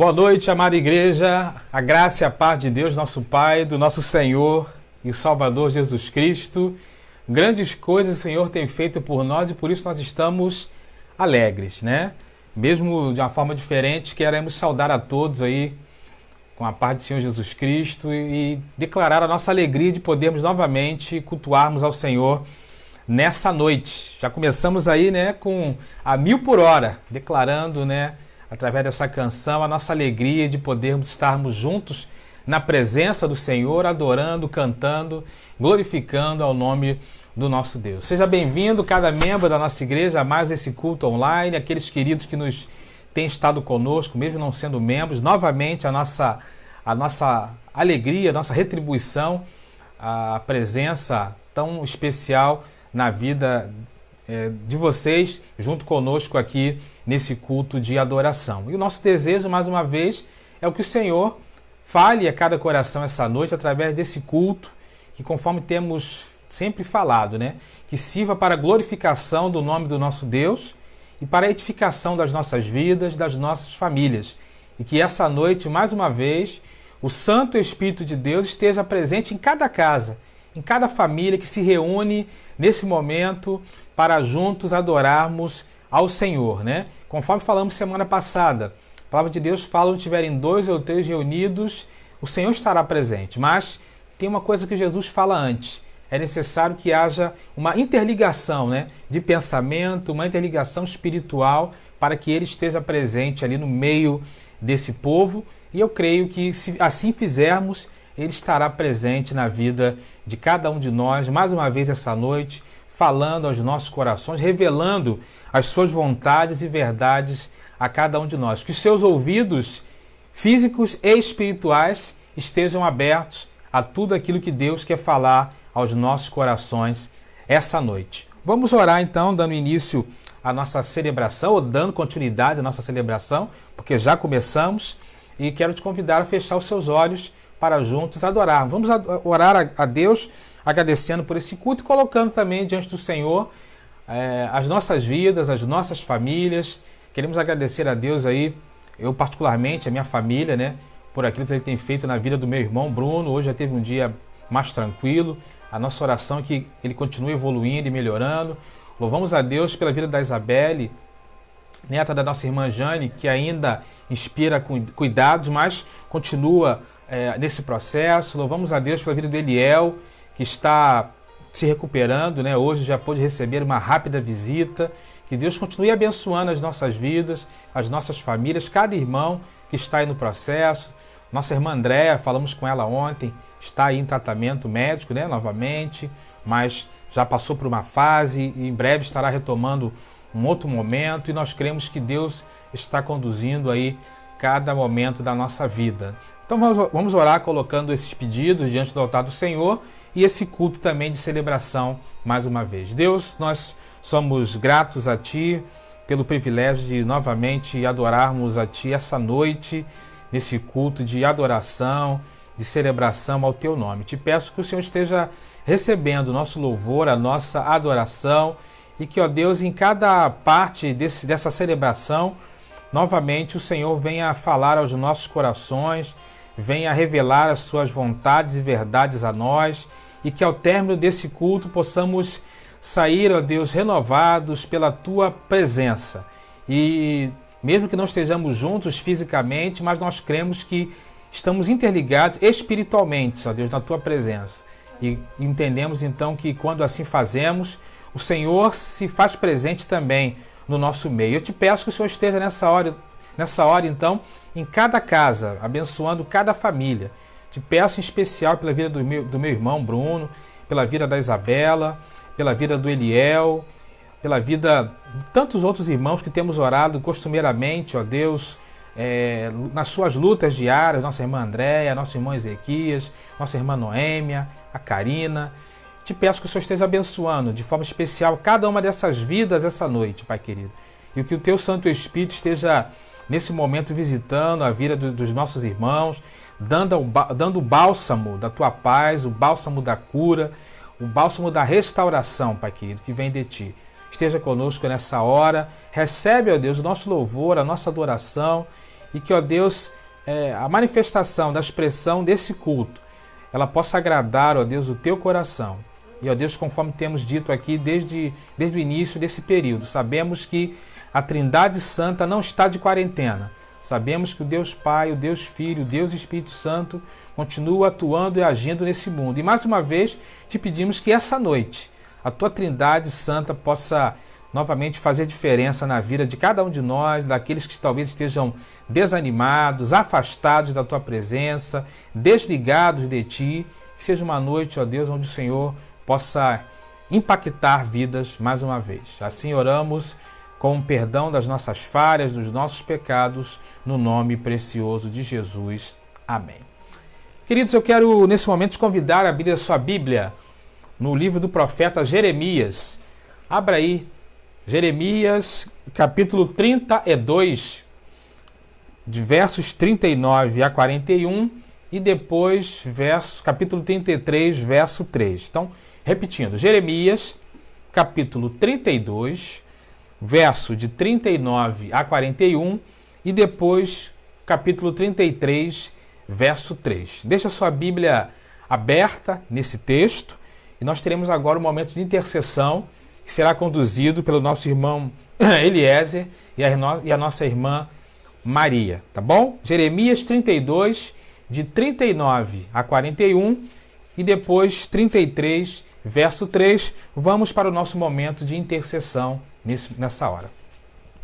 Boa noite, amada igreja, a graça e a paz de Deus, nosso Pai, do nosso Senhor e Salvador Jesus Cristo. Grandes coisas o Senhor tem feito por nós e por isso nós estamos alegres, né? Mesmo de uma forma diferente, queremos saudar a todos aí com a paz do Senhor Jesus Cristo e declarar a nossa alegria de podermos novamente cultuarmos ao Senhor nessa noite. Já começamos aí, né, com a 1000 por hora, declarando, né, através dessa canção, a nossa alegria de podermos estarmos juntos na presença do Senhor, adorando, cantando, glorificando ao nome do nosso Deus. Seja bem-vindo, cada membro da nossa igreja, a mais esse culto online, aqueles queridos que nos têm estado conosco, mesmo não sendo membros, novamente a nossa alegria, a nossa retribuição, a presença tão especial na vida de vocês, junto conosco aqui nesse culto de adoração. E o nosso desejo, mais uma vez, é o que o Senhor fale a cada coração essa noite, através desse culto, que conforme temos sempre falado, né, que sirva para a glorificação do nome do nosso Deus e para a edificação das nossas vidas, das nossas famílias. E que essa noite, mais uma vez, o Santo Espírito de Deus esteja presente em cada casa, em cada família que se reúne nesse momento para juntos adorarmos ao Senhor, né? Conforme falamos semana passada, a palavra de Deus fala: onde tiverem 2 ou 3 reunidos, o Senhor estará presente. Mas tem uma coisa que Jesus fala antes: é necessário que haja uma interligação, né, de pensamento, uma interligação espiritual, para que Ele esteja presente ali no meio desse povo. E eu creio que, se assim fizermos, Ele estará presente na vida de cada um de nós, mais uma vez essa noite, falando aos nossos corações, revelando as suas vontades e verdades a cada um de nós. Que os seus ouvidos físicos e espirituais estejam abertos a tudo aquilo que Deus quer falar aos nossos corações essa noite. Vamos orar então, dando início à nossa celebração, ou dando continuidade à nossa celebração, porque já começamos, e quero te convidar a fechar os seus olhos para juntos adorar. Vamos orar a Deus, agradecendo por esse culto e colocando também diante do Senhor as nossas vidas, as nossas famílias. Queremos agradecer a Deus aí, eu particularmente, a minha família, né, por aquilo que Ele tem feito na vida do meu irmão Bruno. Hoje já teve um dia mais tranquilo. A nossa oração é que ele continue evoluindo e melhorando. Louvamos a Deus pela vida da Isabelle, neta da nossa irmã Jane, que ainda inspira cuidados, mas continua nesse processo. Louvamos a Deus pela vida do Eliel, que está se recuperando, né? Hoje já pôde receber uma rápida visita. Que Deus continue abençoando as nossas vidas, as nossas famílias, cada irmão que está aí no processo. Nossa irmã Andréa, falamos com ela ontem, está aí em tratamento médico, né, novamente, mas já passou por uma fase e em breve estará retomando um outro momento, e nós cremos que Deus está conduzindo aí cada momento da nossa vida. Então vamos orar colocando esses pedidos diante do altar do Senhor e esse culto também de celebração mais uma vez. Deus, nós somos gratos a Ti pelo privilégio de novamente adorarmos a Ti essa noite, nesse culto de adoração, de celebração ao Teu nome. Te peço que o Senhor esteja recebendo o nosso louvor, a nossa adoração, e que, ó Deus, em cada parte dessa celebração, novamente o Senhor venha falar aos nossos corações, venha revelar as suas vontades e verdades a nós, e que ao término desse culto possamos sair, ó Deus, renovados pela Tua presença. E mesmo que não estejamos juntos fisicamente, mas nós cremos que estamos interligados espiritualmente, ó Deus, na Tua presença. E entendemos então que quando assim fazemos, o Senhor se faz presente também no nosso meio. Eu te peço que o Senhor esteja nessa hora então, em cada casa, abençoando cada família. Te peço em especial pela vida do meu irmão Bruno, pela vida da Isabela, pela vida do Eliel, pela vida de tantos outros irmãos que temos orado costumeiramente, ó Deus, nas suas lutas diárias, nossa irmã Andréia, nosso irmão Ezequias, nossa irmã Noêmia, a Karina. Te peço que o Senhor esteja abençoando de forma especial cada uma dessas vidas essa noite, Pai querido. E que o Teu Santo Espírito esteja nesse momento visitando a vida dos nossos irmãos, dando o bálsamo da Tua paz, o bálsamo da cura, o bálsamo da restauração, Pai querido, que vem de Ti. Esteja conosco nessa hora. Recebe, ó Deus, o nosso louvor, a nossa adoração, e que, ó Deus, a manifestação da expressão desse culto, ela possa agradar, ó Deus, o teu coração. E, ó Deus, conforme temos dito aqui desde o início desse período, sabemos que a Trindade Santa não está de quarentena. Sabemos que o Deus Pai, o Deus Filho, o Deus Espírito Santo continua atuando e agindo nesse mundo. E mais uma vez te pedimos que essa noite a tua Trindade Santa possa novamente fazer diferença na vida de cada um de nós, daqueles que talvez estejam desanimados, afastados da tua presença, desligados de ti. Que seja uma noite, ó Deus, onde o Senhor possa impactar vidas mais uma vez. Assim oramos com o perdão das nossas falhas, dos nossos pecados, no nome precioso de Jesus. Amém. Queridos, eu quero nesse momento te convidar a abrir a sua Bíblia no livro do profeta Jeremias. Abra aí, Jeremias, capítulo 32, de versos 39 a 41, e depois capítulo 33, verso 3. Então, repetindo, Jeremias, capítulo 32, verso de 39 a 41, e depois capítulo 33, verso 3. Deixa a sua Bíblia aberta nesse texto, e nós teremos agora um momento de intercessão, que será conduzido pelo nosso irmão Eliezer e a nossa irmã Maria, tá bom? Jeremias 32, de 39 a 41, e depois 33, verso 3. Vamos para o nosso momento de intercessão nessa hora.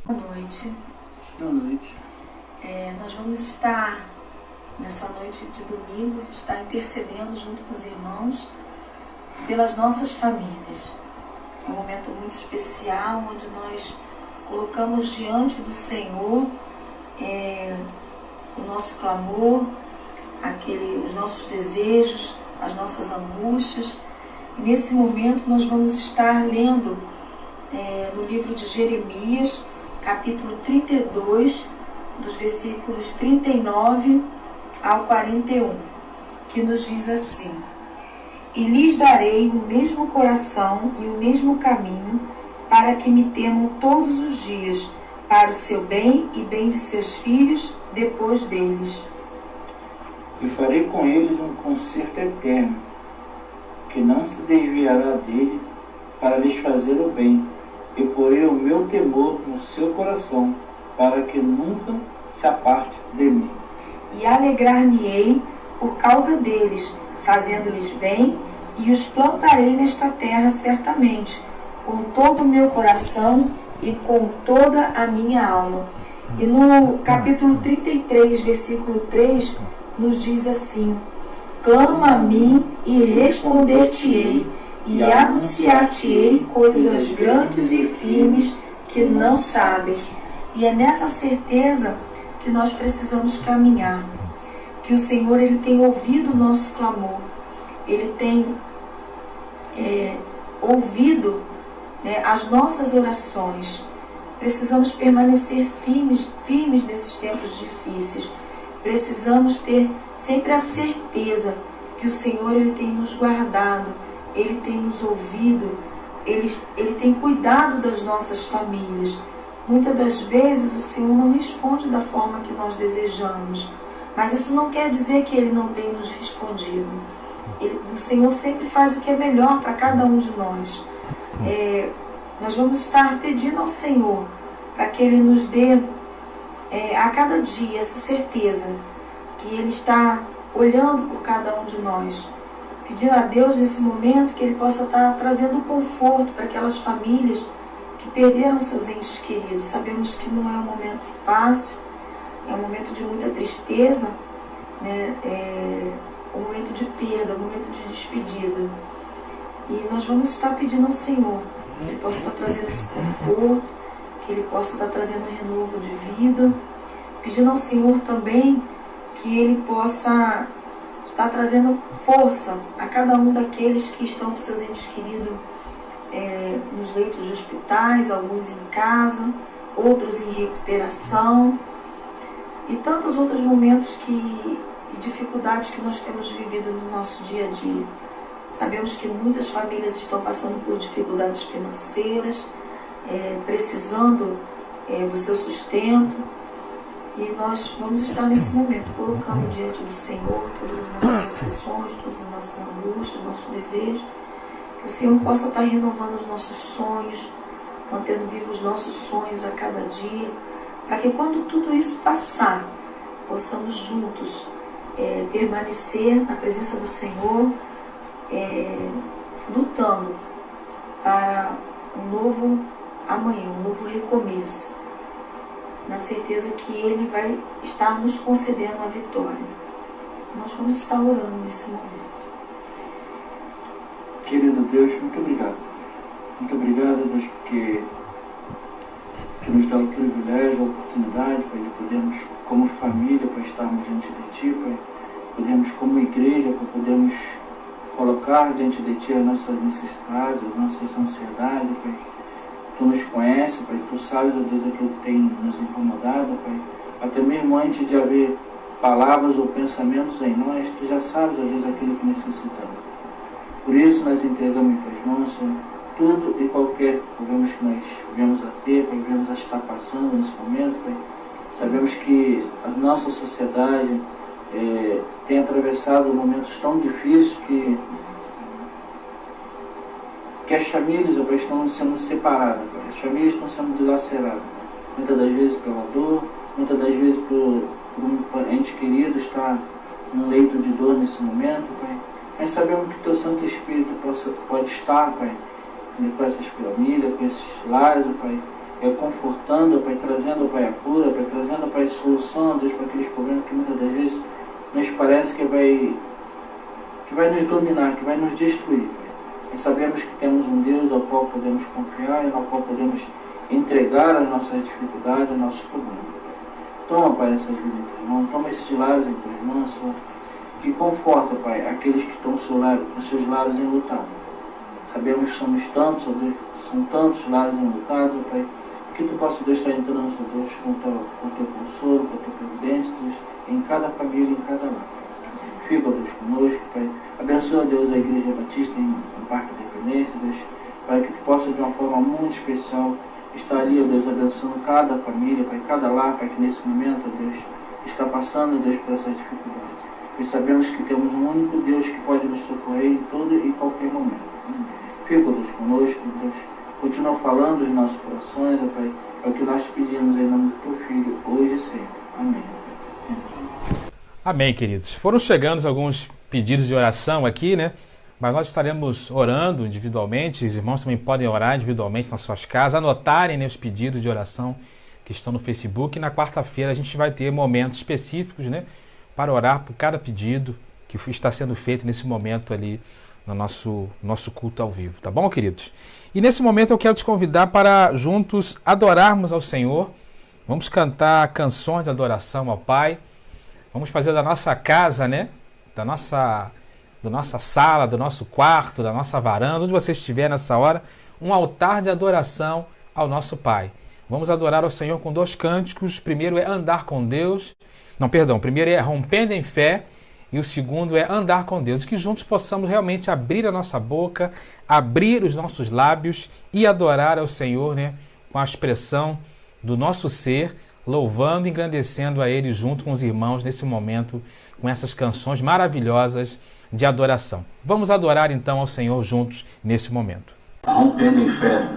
Boa noite. Boa noite. Nós vamos estar, nessa noite de domingo, intercedendo junto com os irmãos pelas nossas famílias. É um momento muito especial, onde nós colocamos diante do Senhor o nosso clamor, os nossos desejos, as nossas angústias. E nesse momento nós vamos estar lendo no livro de Jeremias, capítulo 32, dos versículos 39 ao 41, que nos diz assim: E lhes darei o mesmo coração e o mesmo caminho, para que me temam todos os dias, para o seu bem e bem de seus filhos depois deles. E farei com eles um concerto eterno, que não se desviará dele, para lhes fazer o bem. E porei o meu temor no seu coração, para que nunca se aparte de mim. E alegrar-me-ei por causa deles, fazendo-lhes bem, e os plantarei nesta terra certamente, com todo o meu coração e com toda a minha alma. E no capítulo 33, versículo 3, nos diz assim: Clama a mim e responder-te-ei, e anunciar-te-ei coisas grandes e firmes que não sabes. E é nessa certeza que nós precisamos caminhar, que o Senhor ele tem ouvido o nosso clamor, ele tem ouvido as nossas orações. Precisamos permanecer firmes nesses tempos difíceis. Precisamos ter sempre a certeza que o Senhor ele tem nos guardado, ele tem nos ouvido, ele tem cuidado das nossas famílias. Muitas das vezes o Senhor não responde da forma que nós desejamos, mas isso não quer dizer que ele não tem nos respondido. O Senhor sempre faz o que é melhor para cada um de nós. Nós vamos estar pedindo ao Senhor para que Ele nos dê a cada dia essa certeza que Ele está olhando por cada um de nós. Pedindo a Deus nesse momento que Ele possa estar trazendo conforto para aquelas famílias que perderam seus entes queridos. Sabemos que não é um momento fácil, é um momento de muita tristeza, né? Um momento de perda, um momento de despedida. E nós vamos estar pedindo ao Senhor que Ele possa estar trazendo esse conforto, que Ele possa estar trazendo um renovo de vida. Pedindo ao Senhor também que Ele possa estar trazendo força a cada um daqueles que estão com seus entes queridos nos leitos de hospitais, alguns em casa, outros em recuperação, e tantos outros momentos e dificuldades que nós temos vivido no nosso dia a dia. Sabemos que muitas famílias estão passando por dificuldades financeiras, precisando do seu sustento. E nós vamos estar nesse momento colocando diante do Senhor todas as nossas aflições, todas as nossas angústias, nossos desejos. Que o Senhor possa estar renovando os nossos sonhos, mantendo vivos os nossos sonhos a cada dia, para que quando tudo isso passar, possamos juntos permanecer na presença do Senhor, lutando para um novo amanhã, um novo recomeço, na certeza que Ele vai estar nos concedendo a vitória. Nós vamos estar orando nesse momento. Querido Deus, muito obrigado. Muito obrigado, Deus, porque nos dá o privilégio, a oportunidade, Pai, de podermos, como família, para estarmos diante de Ti, Pai, podemos, como igreja, para podermos colocar diante de Ti as nossas necessidades, as nossas ansiedades, Pai. Tu nos conheces, Pai, Tu sabes, ó Deus, aquilo que tem nos incomodado, Pai. Até mesmo antes de haver palavras ou pensamentos em nós, Tu já sabes, ó Deus, aquilo que necessitamos. Por isso nós entregamos em Tuas mãos, Senhor, tudo e qualquer problemas que nós viemos a ter, Pai, viemos a estar passando nesse momento, Pai. Sabemos que a nossa sociedade tem atravessado momentos tão difíceis que as famílias, Pai, estão sendo separadas, Pai. As famílias estão sendo dilaceradas, Pai. Muitas das vezes pela dor, muitas das vezes por um ente querido estar num leito de dor nesse momento, Pai. Mas sabemos que Teu Santo Espírito pode estar, Pai, com essas famílias, com esses lares, Pai, confortando, Pai, trazendo, Pai, a cura, Pai, trazendo, Pai, a solução, Deus, para aqueles problemas que muitas das vezes nos parece que vai nos dominar, que vai nos destruir, Pai. E sabemos que temos um Deus ao qual podemos confiar e ao qual podemos entregar as nossas dificuldades, os nossos problemas. Toma, Pai, essas vidas em Tuas mãos, toma esses lares em Tuas mãos, Senhor, e conforta, Pai, aqueles que estão com seus lares enlutados. Sabemos que somos tantos, ó Deus, são tantos lares enlutados, Pai, que Tu possa, Deus, estar entrando, ó Deus, com Teu consolo, com a Tua providência, Deus, em cada família, em cada lar. Fica, Deus, conosco, Pai. Abençoa, Deus, a Igreja Batista em Parque da Independência, Deus, para que Tu possa, de uma forma muito especial, estar ali, ó Deus, abençoando cada família, Pai, cada lar, Pai, que nesse momento, ó Deus, está passando, Deus, por essas dificuldades. E sabemos que temos um único Deus que pode nos socorrer em todo e qualquer momento. Fica, Deus, conosco, Deus. Continua falando os nossos corações, ó Pai. É o que nós te pedimos em nome do Teu Filho, hoje e sempre. Amém. Amém, queridos. Foram chegando alguns pedidos de oração aqui, né? Mas nós estaremos orando individualmente. Os irmãos também podem orar individualmente nas suas casas, anotarem, né, os pedidos de oração que estão no Facebook. E na quarta-feira a gente vai ter momentos específicos, né, para orar por cada pedido que está sendo feito nesse momento ali no nosso culto ao vivo. Tá bom, queridos? E nesse momento eu quero te convidar para juntos adorarmos ao Senhor. Vamos cantar canções de adoração ao Pai. Vamos fazer da nossa casa, né? Da nossa sala, do nosso quarto, da nossa varanda, onde você estiver nessa hora, um altar de adoração ao nosso Pai. Vamos adorar ao Senhor com 2 cânticos. Primeiro é Andar com Deus. Primeiro é Rompendo em Fé. E o segundo é Andar com Deus. Que juntos possamos realmente abrir a nossa boca, abrir os nossos lábios e adorar ao Senhor, né? Com a expressão do nosso ser, louvando e engrandecendo a Ele junto com os irmãos nesse momento, com essas canções maravilhosas de adoração. Vamos adorar então ao Senhor juntos nesse momento. Rompendo em Fé.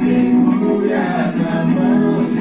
Segura na mão.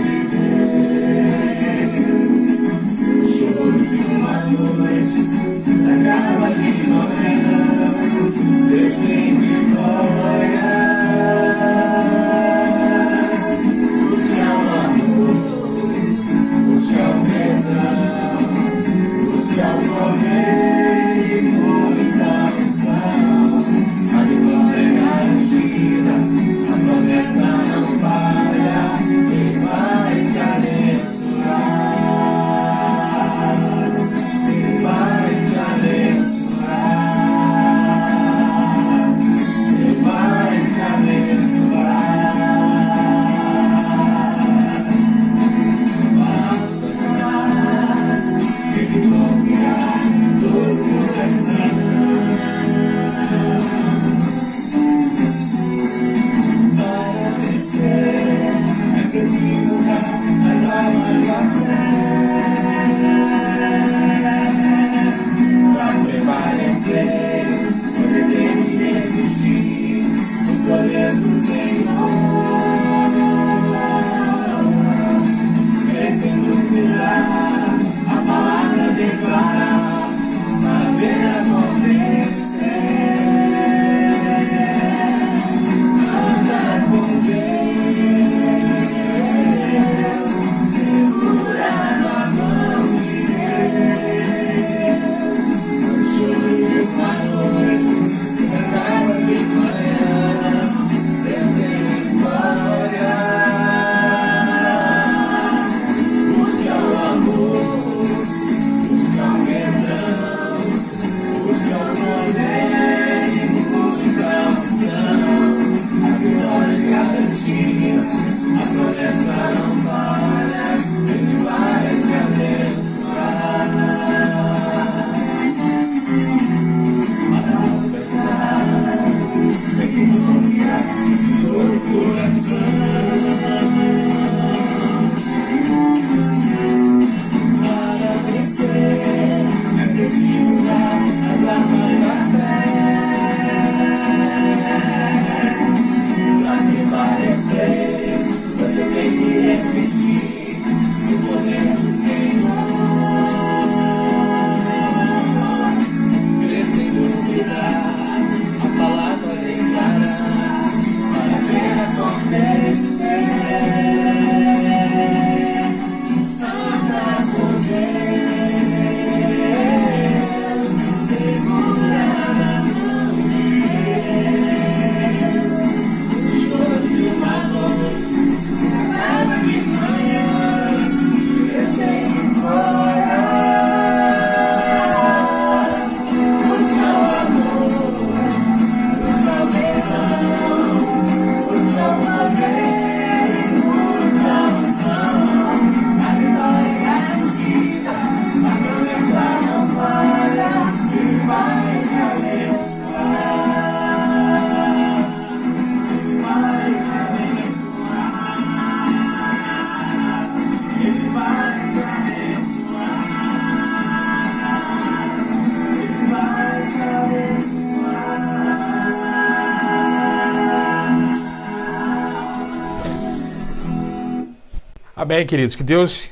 Amém, queridos. Que Deus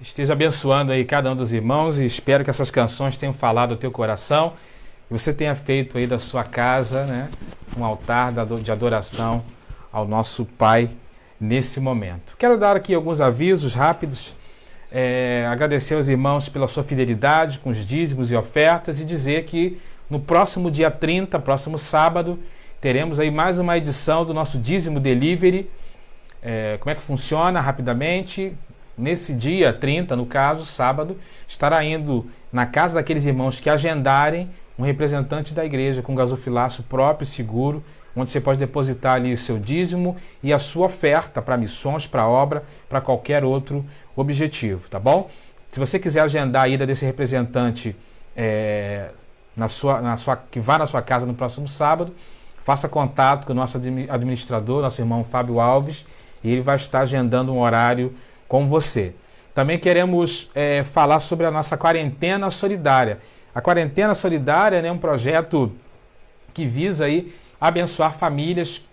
esteja abençoando aí cada um dos irmãos e espero que essas canções tenham falado ao teu coração e você tenha feito aí da sua casa, né, um altar de adoração ao nosso Pai nesse momento. Quero dar aqui alguns avisos rápidos, agradecer aos irmãos pela sua fidelidade com os dízimos e ofertas e dizer que no próximo dia 30, próximo sábado, teremos aí mais uma edição do nosso Dízimo Delivery. Como é que funciona rapidamente? Nesse dia 30, no caso, sábado, estará indo na casa daqueles irmãos que agendarem um representante da igreja com gasofilaço próprio e seguro, onde você pode depositar ali o seu dízimo e a sua oferta para missões, para obra, para qualquer outro objetivo, tá bom? Se você quiser agendar a ida desse representante que vá na sua casa no próximo sábado, faça contato com o nosso administrador, nosso irmão Fábio Alves, e ele vai estar agendando um horário com você. Também queremos falar sobre a nossa quarentena solidária. A quarentena solidária é um projeto que visa aí abençoar famílias,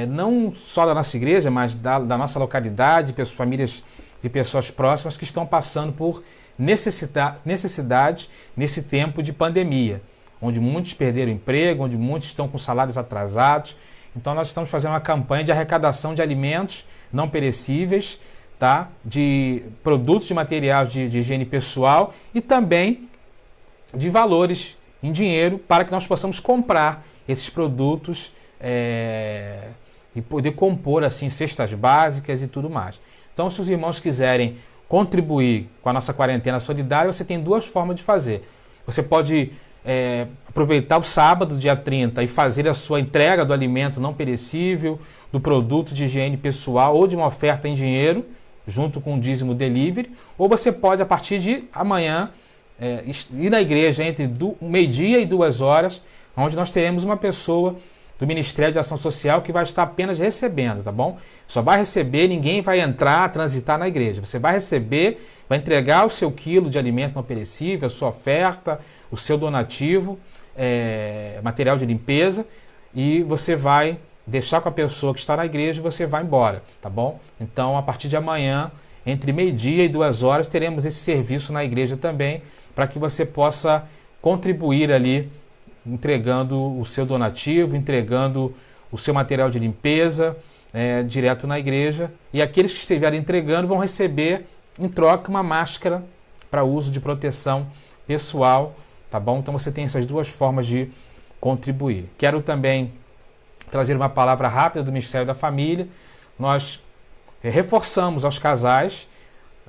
não só da nossa igreja, mas da nossa localidade, famílias de pessoas próximas que estão passando por necessidade nesse tempo de pandemia, onde muitos perderam emprego, onde muitos estão com salários atrasados. Então nós estamos fazendo uma campanha de arrecadação de alimentos não perecíveis, tá? De produtos de material de higiene pessoal e também de valores em dinheiro para que nós possamos comprar esses produtos e poder compor assim cestas básicas e tudo mais. Então, se os irmãos quiserem contribuir com a nossa quarentena solidária, você tem duas formas de fazer. Você pode aproveitar o sábado, dia 30, e fazer a sua entrega do alimento não perecível, do produto de higiene pessoal ou de uma oferta em dinheiro, junto com o dízimo delivery, ou você pode, a partir de amanhã, ir na igreja entre meio-dia e 2 horas, onde nós teremos uma pessoa do Ministério de Ação Social que vai estar apenas recebendo, tá bom? Só vai receber, ninguém vai entrar, transitar na igreja. Você vai receber, vai entregar o seu quilo de alimento não perecível, a sua oferta, o seu donativo, material de limpeza, e você vai deixar com a pessoa que está na igreja e você vai embora, tá bom? Então, a partir de amanhã, entre meio-dia e 2 horas, teremos esse serviço na igreja também, para que você possa contribuir ali, entregando o seu donativo, entregando o seu material de limpeza, direto na igreja. E aqueles que estiverem entregando vão receber, em troca, uma máscara para uso de proteção pessoal, tá bom? Então você tem essas duas formas de contribuir. Quero também trazer uma palavra rápida do Ministério da Família. Nós reforçamos aos casais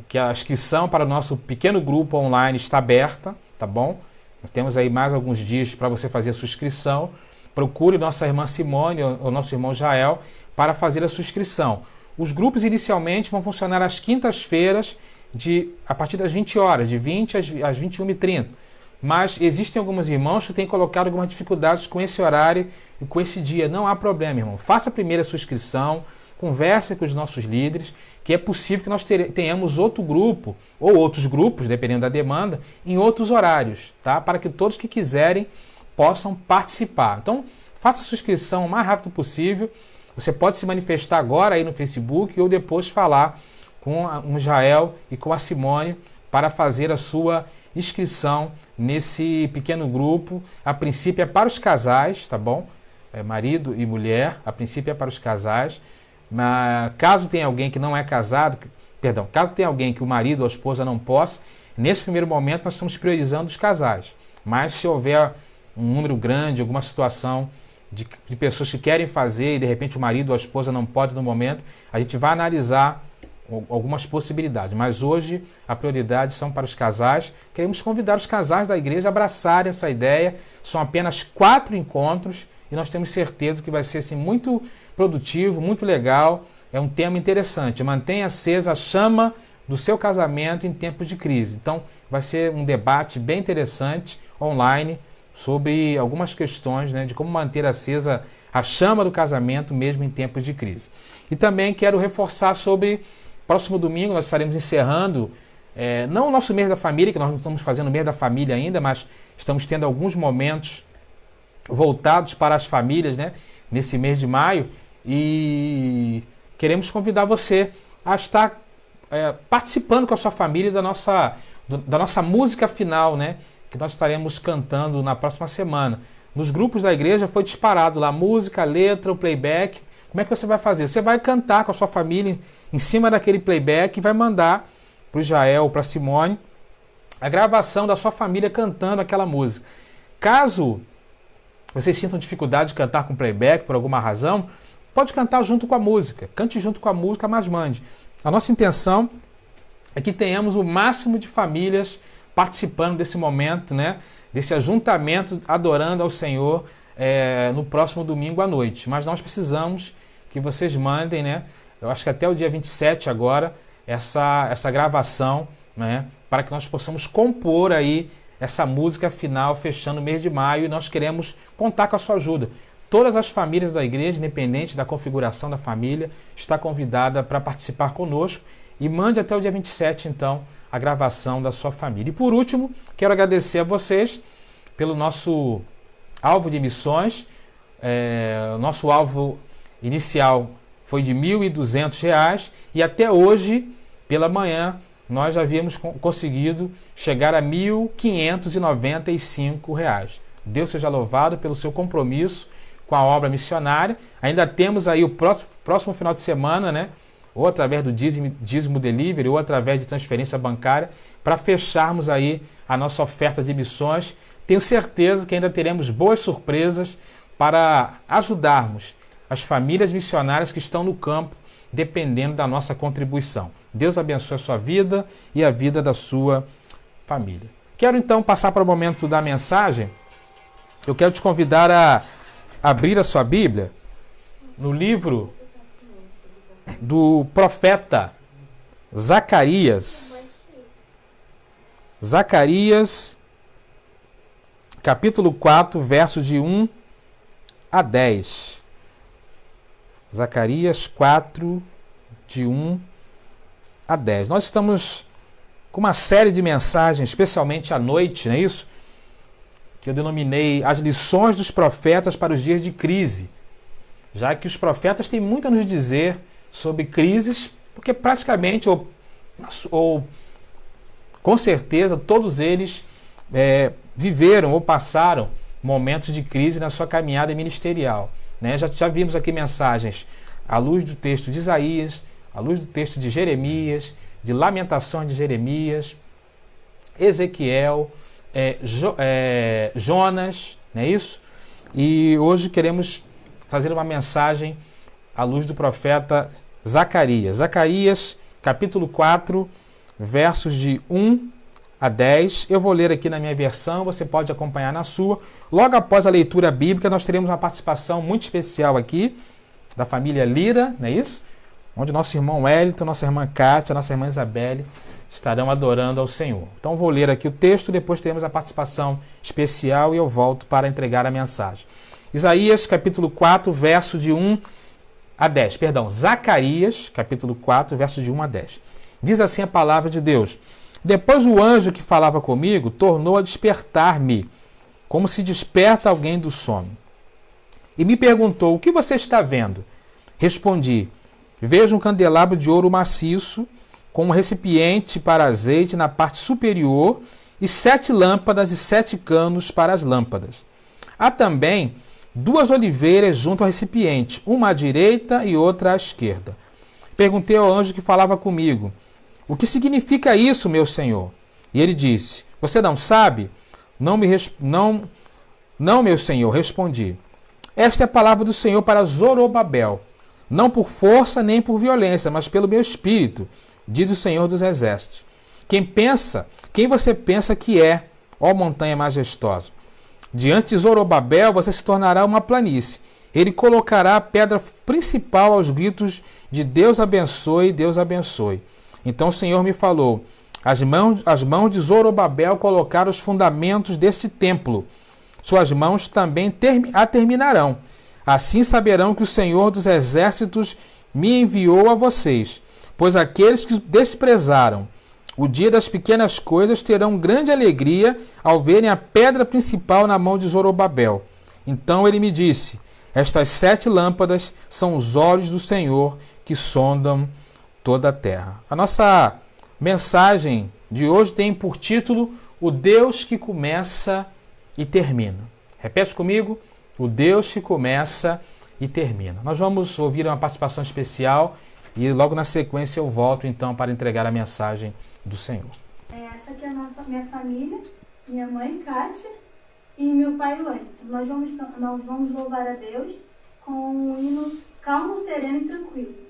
que a inscrição para o nosso pequeno grupo online está aberta, tá bom? Nós temos aí mais alguns dias para você fazer a sua inscrição. Procure nossa irmã Simone ou nosso irmão Jael para fazer a sua inscrição. Os grupos inicialmente vão funcionar às quintas-feiras, a partir das 20 horas, de 20 às 21h30. Mas existem alguns irmãos que têm colocado algumas dificuldades com esse horário e com esse dia. Não há problema, irmão. Faça primeiro a sua inscrição, converse com os nossos líderes, que é possível que nós tenhamos outro grupo, ou outros grupos, dependendo da demanda, em outros horários, tá? Para que todos que quiserem possam participar. Então, faça a sua inscrição o mais rápido possível. Você pode se manifestar agora aí no Facebook ou depois falar com o Jael e com a Simone para fazer a sua inscrição nesse pequeno grupo. A princípio é para os casais, tá bom? Marido e mulher, a princípio é para os casais. Mas caso tenha alguém que não é casado, caso tenha alguém que o marido ou a esposa não possa, nesse primeiro momento nós estamos priorizando os casais. Mas se houver um número grande, alguma situação de pessoas que querem fazer e de repente o marido ou a esposa não pode no momento, a gente vai analisar algumas possibilidades. Mas hoje a prioridade são para os casais. Queremos convidar os casais da igreja a abraçarem essa ideia. São apenas 4 encontros e nós temos certeza que vai ser assim, muito produtivo, muito legal. É um tema interessante. Mantenha acesa a chama do seu casamento em tempos de crise. Então vai ser um debate bem interessante online sobre algumas questões, né, de como manter acesa a chama do casamento mesmo em tempos de crise. E também quero reforçar sobre próximo domingo nós estaremos encerrando, não o nosso mês da família, que nós não estamos fazendo o mês da família ainda, mas estamos tendo alguns momentos voltados para as famílias, né, nesse mês de maio, e queremos convidar você a estar participando com a sua família da nossa música final, né? Que nós estaremos cantando na próxima semana. Nos grupos da igreja foi disparado lá a música, a letra, o playback. Como é que você vai fazer? Você vai cantar com a sua família em cima daquele playback e vai mandar para o Jael, para a Simone, a gravação da sua família cantando aquela música. Caso vocês sintam dificuldade de cantar com playback por alguma razão, pode cantar junto com a música. Cante junto com a música, mas mande. A nossa intenção é que tenhamos o máximo de famílias participando desse momento, né? Desse ajuntamento, adorando ao Senhor no próximo domingo à noite. Mas nós precisamos que vocês mandem, né? Eu acho que até o dia 27 agora, essa gravação, né? Para que nós possamos compor aí essa música final, fechando o mês de maio, e nós queremos contar com a sua ajuda. Todas as famílias da igreja, independente da configuração da família, está convidada para participar conosco, e mande até o dia 27, então, a gravação da sua família. E por último, quero agradecer a vocês pelo nosso alvo de missões. O nosso alvo inicial foi de R$ 1.200 e até hoje, pela manhã, nós já havíamos conseguido chegar a R$ 1.595. Deus seja louvado pelo seu compromisso com a obra missionária. Ainda temos aí o próximo final de semana, né? Ou através do dízimo delivery, ou através de transferência bancária, para fecharmos aí a nossa oferta de missões. Tenho certeza que ainda teremos boas surpresas para ajudarmos as famílias missionárias que estão no campo, dependendo da nossa contribuição. Deus abençoe a sua vida e a vida da sua família. Quero então passar para o momento da mensagem. Eu quero te convidar a abrir a sua Bíblia no livro do profeta Zacarias. Zacarias, capítulo 4, versos de 1 a 10. Zacarias 4, de 1 a 10. Nós estamos com uma série de mensagens, especialmente à noite, não é isso? Que eu denominei as lições dos profetas para os dias de crise. Já que os profetas têm muito a nos dizer sobre crises, porque praticamente, ou com certeza, todos eles viveram ou passaram momentos de crise na sua caminhada ministerial. Né? Já vimos aqui mensagens à luz do texto de Isaías, à luz do texto de Jeremias, de Lamentações de Jeremias, Ezequiel, Jonas, não é isso? E hoje queremos fazer uma mensagem à luz do profeta Zacarias. Zacarias, capítulo 4, versos de 1 a 10. Eu vou ler aqui na minha versão, você pode acompanhar na sua. Logo após a leitura bíblica, nós teremos uma participação muito especial aqui, da família Lira, não é isso? Onde nosso irmão Wellington, nossa irmã Kátia, nossa irmã Isabelle estarão adorando ao Senhor. Então vou ler aqui o texto, depois teremos a participação especial e eu volto para entregar a mensagem. Isaías, capítulo 4, verso de 1 a 10. Perdão, Zacarias, capítulo 4, verso de 1 a 10. Diz assim a palavra de Deus: Depois o anjo que falava comigo tornou a despertar-me, como se desperta alguém do sono. E me perguntou: o que você está vendo? Respondi: vejo um candelabro de ouro maciço, com um recipiente para azeite na parte superior, e 7 lâmpadas e 7 canos para as lâmpadas. Há também 2 oliveiras junto ao recipiente, uma à direita e outra à esquerda. Perguntei ao anjo que falava comigo: o que significa isso, meu senhor? E ele disse: você não sabe? Não, meu senhor, respondi. Esta é a palavra do Senhor para Zorobabel, não por força nem por violência, mas pelo meu espírito, diz o Senhor dos Exércitos. Quem você pensa que é, ó montanha majestosa? Diante de Zorobabel você se tornará uma planície. Ele colocará a pedra principal aos gritos de Deus abençoe, Deus abençoe. Então o Senhor me falou: as mãos de Zorobabel colocaram os fundamentos deste templo. Suas mãos também a terminarão. Assim saberão que o Senhor dos Exércitos me enviou a vocês. Pois aqueles que desprezaram o dia das pequenas coisas terão grande alegria ao verem a pedra principal na mão de Zorobabel. Então ele me disse: estas 7 lâmpadas são os olhos do Senhor que sondam toda a terra. A nossa mensagem de hoje tem por título O Deus que começa e termina. Repete comigo, o Deus que começa e termina. Nós vamos ouvir uma participação especial e logo na sequência eu volto então para entregar a mensagem do Senhor. Essa aqui é a minha família, minha mãe, Kátia, e meu pai, Wellington. Nós vamos louvar a Deus com um hino calmo, sereno e tranquilo.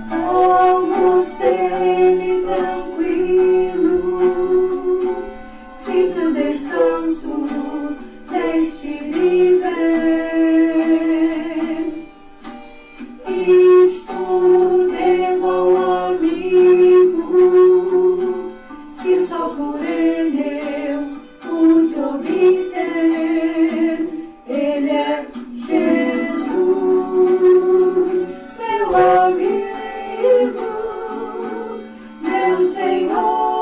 Calmo, sereno e tranquilo, sinto o descanso deste viver. Isto devo ao amigo que só por ele eu pude obter. Ele é Jesus, meu amigo, meu Senhor,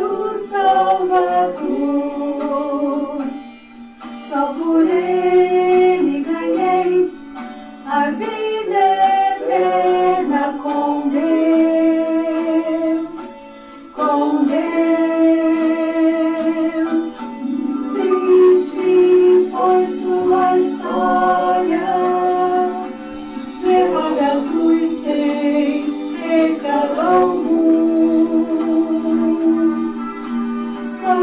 o Salvador. Só por ele ganhei a vida eterna com Deus, com Deus. Triste foi sua história, levada à cruz sem pecado algum. Só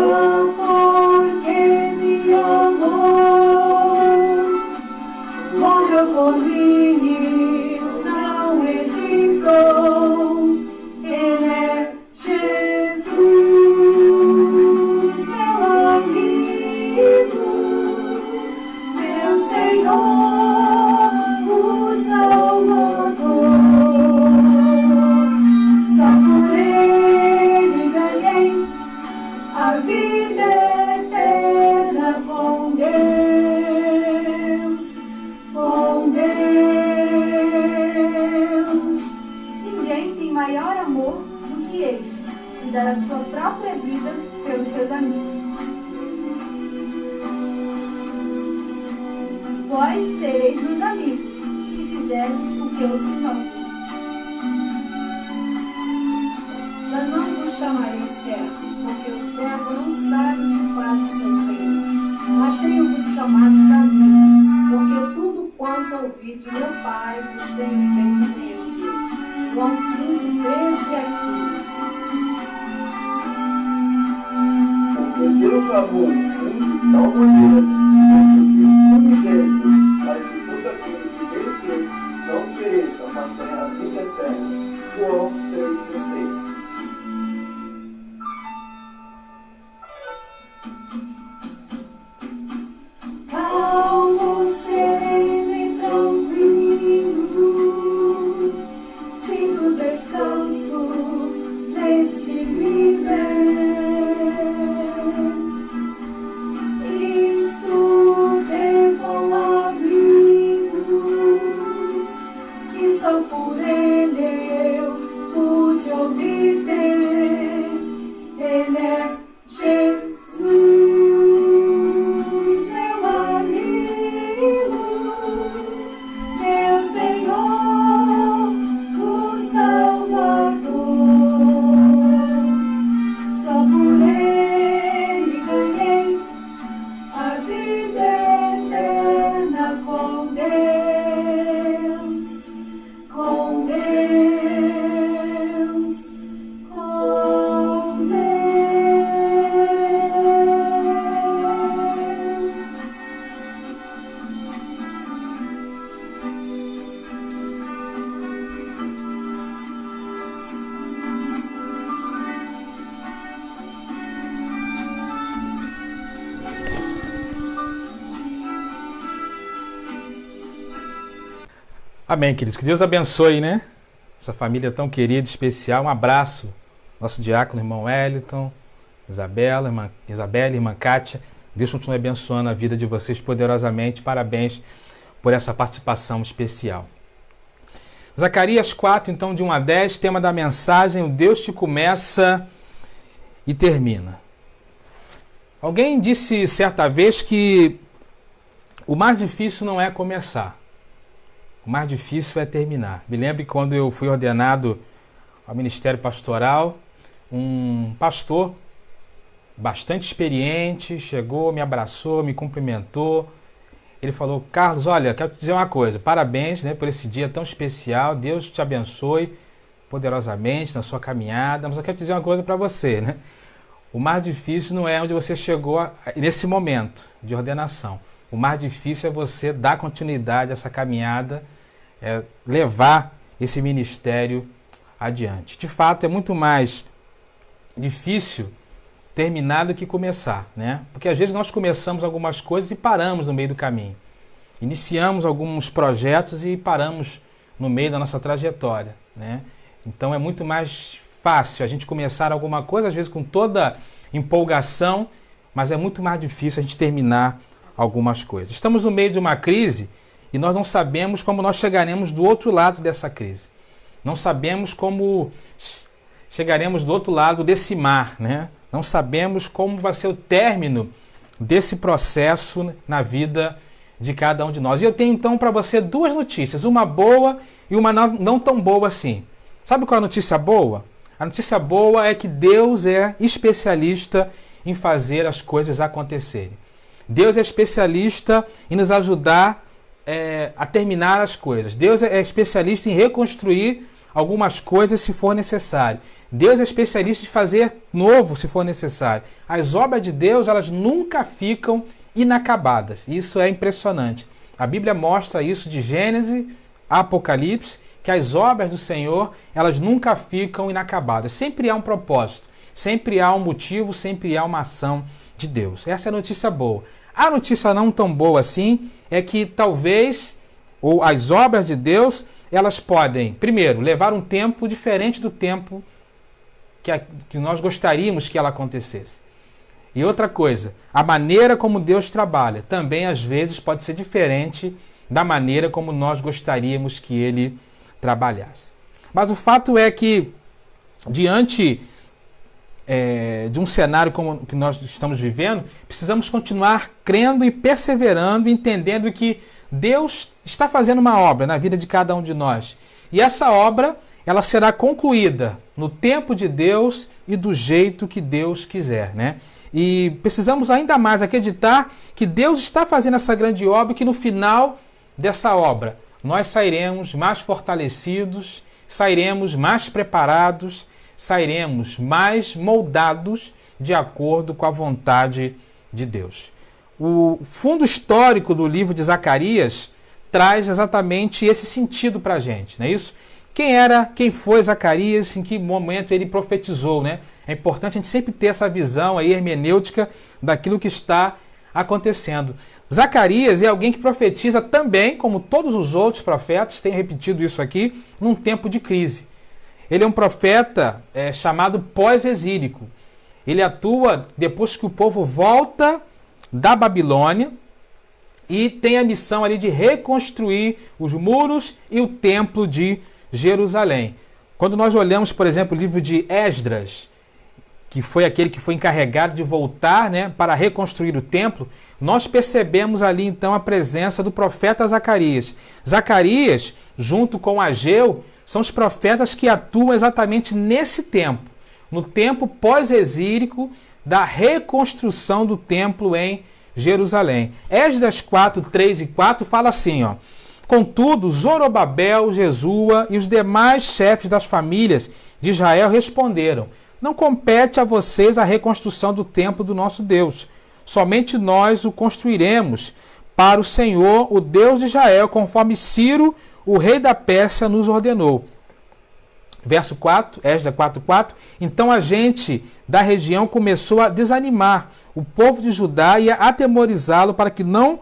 porque me amou, morreu por mim e não hesitou. Ele é Jesus, meu amigo, meu Senhor, o Salvador. Só por ele ganhei a vida eterna com Deus, com Deus. Ninguém tem maior amor do que este, de dar a sua própria vida pelos seus amigos. Vós sereis meus amigos, se fizerdes o que eu vos mando. Já não vos chamarei servos, porque o servo não sabe o que faz o seu senhor. Mas tenho-vos chamados amigos, porque tudo quanto ouvi de meu Pai vos tenho feito conhecer. João 15, 13 a 15. Porque Deus amou o mundo de tal maneira que seu Filho unigênito, para que todo aquele que nele crê não pereça, mas tenha a vida eterna. João 3,16. Calmo, sereno e tranquilo, sinto o descanso deste viver. Isto devo ao amigo que só por ele eu pude obter. Ele é Jesus, meu amigo, meu Senhor, o Salvador. Só por ele ganhei a vida eterna com Deus, com Deus, com Deus. Amém, queridos. Que Deus abençoe, né? Essa família tão querida, especial. Um abraço. Nosso diácono, irmão Wellington, Isabela, irmã Kátia. Deus continue abençoando a vida de vocês poderosamente. Parabéns por essa participação especial. Zacarias 4, então, de 1 a 10, tema da mensagem, o Deus te começa e termina. Alguém disse certa vez que o mais difícil não é começar, o mais difícil é terminar. Me lembro que quando eu fui ordenado ao ministério pastoral, um pastor bastante experiente chegou, me abraçou, me cumprimentou. Ele falou: Carlos, olha, quero te dizer uma coisa, parabéns, né, por esse dia tão especial, Deus te abençoe poderosamente na sua caminhada, mas eu quero te dizer uma coisa para você, né? O mais difícil não é onde você chegou nesse momento de ordenação. O mais difícil é você dar continuidade a essa caminhada, levar esse ministério adiante. De fato, é muito mais difícil terminar do que começar, né? Porque às vezes nós começamos algumas coisas e paramos no meio do caminho. Iniciamos alguns projetos e paramos no meio da nossa trajetória, né? Então é muito mais fácil a gente começar alguma coisa, às vezes com toda empolgação, mas é muito mais difícil a gente terminar algumas coisas. Estamos no meio de uma crise e nós não sabemos como nós chegaremos do outro lado dessa crise. Não sabemos como chegaremos do outro lado desse mar, né? Não sabemos como vai ser o término desse processo na vida de cada um de nós. E eu tenho então para você duas notícias, uma boa e uma não tão boa assim. Sabe qual é a notícia boa? A notícia boa é que Deus é especialista em fazer as coisas acontecerem. Deus é especialista em nos ajudar a terminar as coisas. Deus é especialista em reconstruir algumas coisas se for necessário. Deus é especialista em fazer novo se for necessário. As obras de Deus, elas nunca ficam inacabadas. Isso é impressionante. A Bíblia mostra isso de Gênesis a Apocalipse, que as obras do Senhor, elas nunca ficam inacabadas. Sempre há um propósito, sempre há um motivo, sempre há uma ação de Deus. Essa é a notícia boa. A notícia não tão boa assim é que talvez, ou as obras de Deus, elas podem, primeiro, levar um tempo diferente do tempo que nós gostaríamos que ela acontecesse. E outra coisa, a maneira como Deus trabalha também às vezes pode ser diferente da maneira como nós gostaríamos que Ele trabalhasse. Mas o fato é que, diante de um cenário como o que nós estamos vivendo, precisamos continuar crendo e perseverando, entendendo que Deus está fazendo uma obra na vida de cada um de nós. E essa obra, ela será concluída no tempo de Deus e do jeito que Deus quiser, né? E precisamos ainda mais acreditar que Deus está fazendo essa grande obra e que no final dessa obra nós sairemos mais fortalecidos, sairemos mais preparados, sairemos mais moldados de acordo com a vontade de Deus. O fundo histórico do livro de Zacarias traz exatamente esse sentido para a gente, não é isso? Quem foi Zacarias, em que momento ele profetizou, né? É importante a gente sempre ter essa visão aí hermenêutica daquilo que está acontecendo. Zacarias é alguém que profetiza também, como todos os outros profetas, tenho repetido isso aqui, num tempo de crise. Ele é um profeta chamado pós-exílico. Ele atua depois que o povo volta da Babilônia e tem a missão ali de reconstruir os muros e o templo de Jerusalém. Quando nós olhamos, por exemplo, o livro de Esdras, que foi aquele que foi encarregado de voltar, né, para reconstruir o templo, nós percebemos ali então a presença do profeta Zacarias. Zacarias, junto com Ageu, são os profetas que atuam exatamente nesse tempo, no tempo pós-exílico da reconstrução do templo em Jerusalém. Esdras 4, 3 e 4 fala assim, ó: Contudo, Zorobabel, Jesua e os demais chefes das famílias de Israel responderam: Não compete a vocês a reconstrução do templo do nosso Deus. Somente nós o construiremos para o Senhor, o Deus de Israel, conforme Ciro, o rei da Pérsia, nos ordenou. Verso 4, Esdras 4:4. Então a gente da região começou a desanimar o povo de Judá e a atemorizá-lo para que não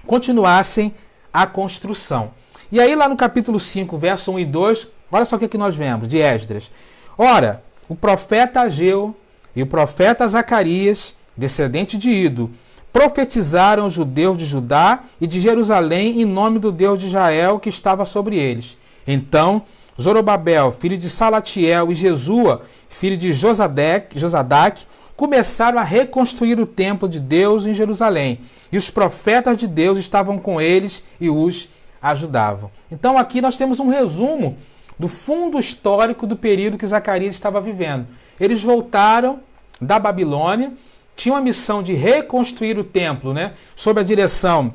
continuassem a construção. E aí lá no capítulo 5, verso 1 e 2, olha só o que nós vemos de Esdras. Ora, o profeta Ageu e o profeta Zacarias, descendente de Ido, profetizaram os judeus de Judá e de Jerusalém em nome do Deus de Israel que estava sobre eles. Então, Zorobabel, filho de Salatiel, e Jesua, filho de Josadac, começaram a reconstruir o templo de Deus em Jerusalém. E os profetas de Deus estavam com eles e os ajudavam. Então aqui nós temos um resumo do fundo histórico do período que Zacarias estava vivendo. Eles voltaram da Babilônia, tinham a missão de reconstruir o templo, sob a direção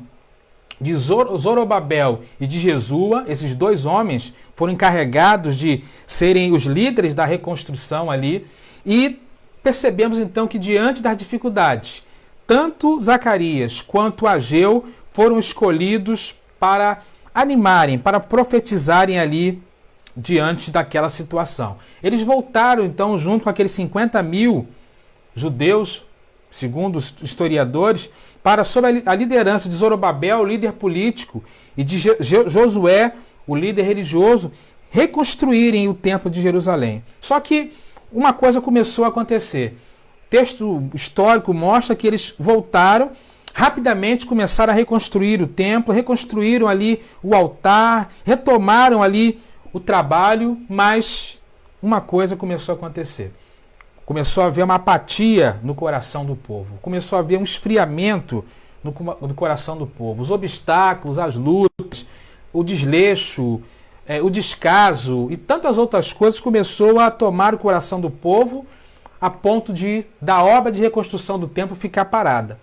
de Zorobabel e de Jesua. Esses dois homens foram encarregados de serem os líderes da reconstrução ali. E percebemos então que diante das dificuldades, tanto Zacarias quanto Ageu foram escolhidos para animarem, para profetizarem ali diante daquela situação. Eles voltaram então junto com aqueles 50 mil judeus, segundo os historiadores, para, sob a liderança de Zorobabel, o líder político, e de Josué, o líder religioso, reconstruírem o templo de Jerusalém. Só que uma coisa começou a acontecer. O texto histórico mostra que eles voltaram, rapidamente começaram a reconstruir o templo, reconstruíram ali o altar, retomaram ali o trabalho, mas uma coisa começou a acontecer. Começou a haver uma apatia no coração do povo. Começou a haver um esfriamento no coração do povo. Os obstáculos, as lutas, o desleixo, o descaso e tantas outras coisas começou a tomar o coração do povo a ponto da obra de reconstrução do templo ficar parada.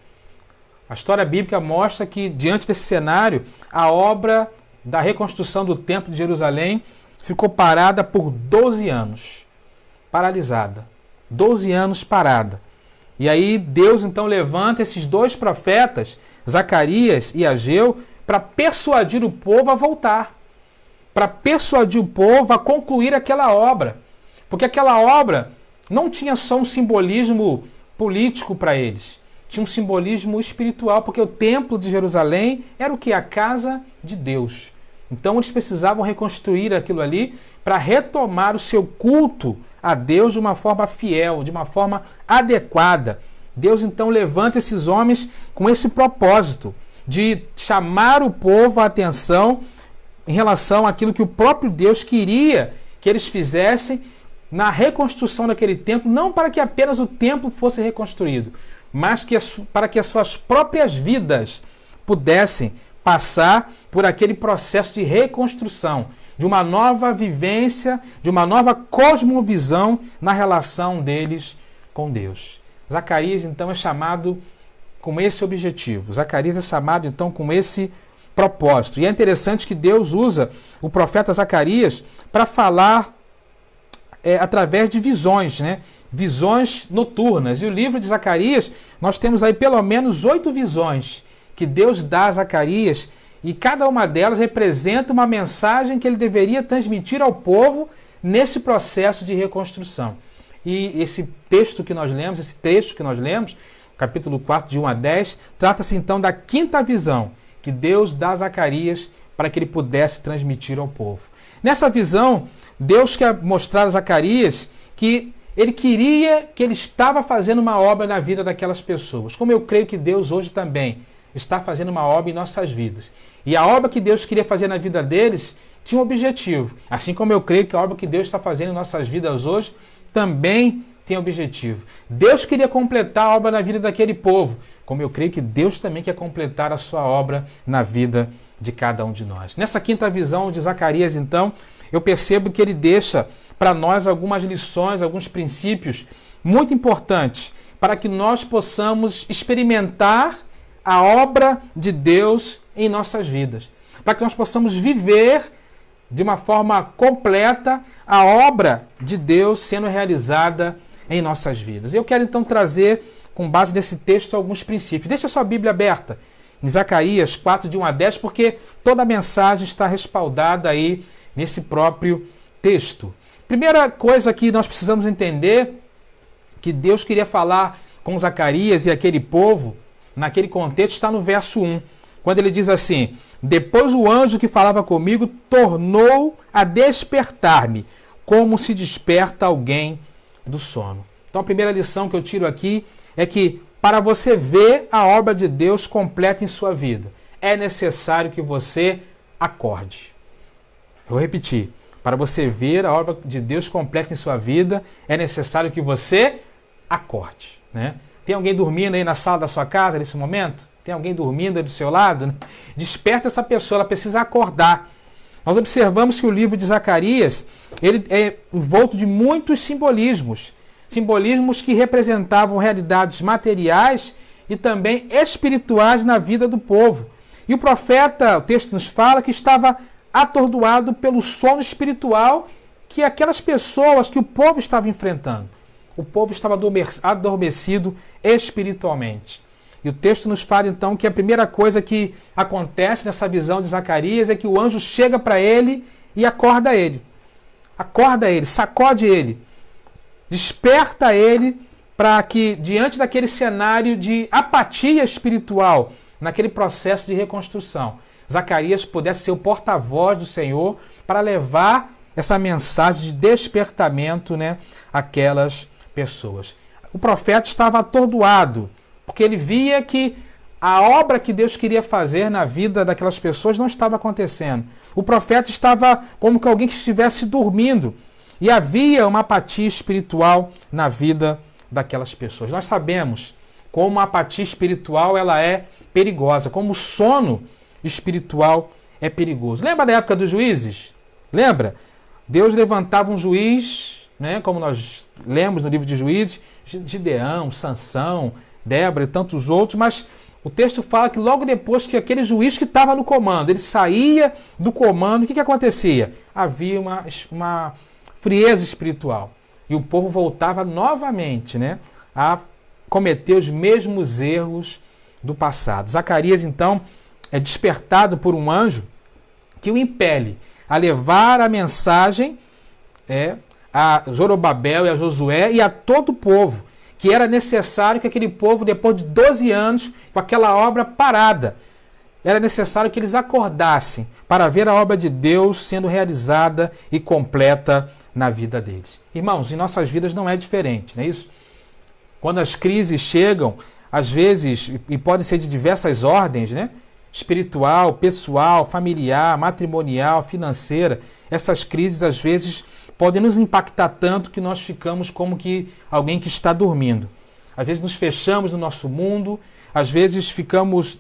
A história bíblica mostra que, diante desse cenário, a obra da reconstrução do templo de Jerusalém ficou parada por 12 anos. Paralisada. 12 anos parada. E aí Deus então levanta esses dois profetas, Zacarias e Ageu, para persuadir o povo a voltar. Para persuadir o povo a concluir aquela obra. Porque aquela obra não tinha só um simbolismo político para eles. Tinha um simbolismo espiritual, porque o templo de Jerusalém era o que? A casa de Deus. Então eles precisavam reconstruir aquilo ali para retomar o seu culto a Deus de uma forma fiel, de uma forma adequada. Deus então levanta esses homens com esse propósito de chamar o povo à atenção em relação àquilo que o próprio Deus queria que eles fizessem na reconstrução daquele templo, não para que apenas o templo fosse reconstruído, mas para que as suas próprias vidas pudessem passar por aquele processo de reconstrução, de uma nova vivência, de uma nova cosmovisão na relação deles com Deus. Zacarias, então, é chamado com esse objetivo. Zacarias é chamado, então, com esse propósito. E é interessante que Deus usa o profeta Zacarias para falar através de visões, visões noturnas. E o livro de Zacarias, nós temos aí pelo menos 8 visões que Deus dá a Zacarias, e cada uma delas representa uma mensagem que ele deveria transmitir ao povo nesse processo de reconstrução. E esse texto que nós lemos, capítulo 4, de 1 a 10, trata-se então da 5ª visão que Deus dá a Zacarias para que ele pudesse transmitir ao povo. Nessa visão, Deus quer mostrar a Zacarias que ele queria que ele estava fazendo uma obra na vida daquelas pessoas, como eu creio que Deus hoje também está fazendo uma obra em nossas vidas. E a obra que Deus queria fazer na vida deles tinha um objetivo. Assim como eu creio que a obra que Deus está fazendo em nossas vidas hoje também tem objetivo. Deus queria completar a obra na vida daquele povo, como eu creio que Deus também quer completar a sua obra na vida de cada um de nós. Nessa 5ª visão de Zacarias, então, eu percebo que ele deixa para nós algumas lições, alguns princípios muito importantes para que nós possamos experimentar a obra de Deus em nossas vidas, para que nós possamos viver de uma forma completa a obra de Deus sendo realizada em nossas vidas. Eu quero então trazer, com base nesse texto, alguns princípios. Deixa a sua Bíblia aberta em Zacarias 4, de 1 a 10, porque toda a mensagem está respaldada aí nesse próprio texto. Primeira coisa que nós precisamos entender, que Deus queria falar com Zacarias e aquele povo, naquele contexto, está no verso 1, quando ele diz assim: depois o anjo que falava comigo tornou a despertar-me, como se desperta alguém do sono. Então a primeira lição que eu tiro aqui é que para você ver a obra de Deus completa em sua vida, é necessário que você acorde. vou repetir. Para você ver a obra de Deus completa em sua vida, é necessário que você acorde, né? Tem alguém dormindo aí na sala da sua casa nesse momento? Tem alguém dormindo aí do seu lado? Né? Desperta essa pessoa, ela precisa acordar. Nós observamos que o livro de Zacarias, ele é envolto de muitos simbolismos. Simbolismos que representavam realidades materiais e também espirituais na vida do povo. E o profeta, o texto nos fala que estava atordoado pelo sono espiritual que aquelas pessoas, que o povo estava enfrentando. O povo estava adormecido espiritualmente. E o texto nos fala então que a primeira coisa que acontece nessa visão de Zacarias é que o anjo chega para ele e acorda ele. Acorda ele, sacode ele, desperta ele para que, diante daquele cenário de apatia espiritual, naquele processo de reconstrução, Zacarias pudesse ser o porta-voz do Senhor para levar essa mensagem de despertamento, né, àquelas pessoas. O profeta estava atordoado, porque ele via que a obra que Deus queria fazer na vida daquelas pessoas não estava acontecendo. O profeta estava como que alguém que estivesse dormindo. E havia uma apatia espiritual na vida daquelas pessoas. Nós sabemos como a apatia espiritual ela é perigosa, como o sono espiritual é perigoso. Lembra da época dos juízes? Lembra? Deus levantava um juiz, né, como nós lemos no livro de Juízes, Gideão, Sansão, Débora e tantos outros, mas o texto fala que logo depois que aquele juiz que estava no comando, ele saía do comando, o que acontecia? Havia uma frieza espiritual. E o povo voltava novamente, né, a cometer os mesmos erros do passado. Zacarias, então, é despertado por um anjo que o impele a levar a mensagem a Zorobabel e a Josué e a todo o povo, que era necessário que aquele povo, depois de 12 anos, com aquela obra parada, era necessário que eles acordassem para ver a obra de Deus sendo realizada e completa na vida deles. Irmãos, em nossas vidas não é diferente, não é isso? Quando as crises chegam, às vezes, e podem ser de diversas ordens, né? Espiritual, pessoal, familiar, matrimonial, financeira, essas crises às vezes podem nos impactar tanto que nós ficamos como que alguém que está dormindo. Às vezes nos fechamos no nosso mundo, às vezes ficamos,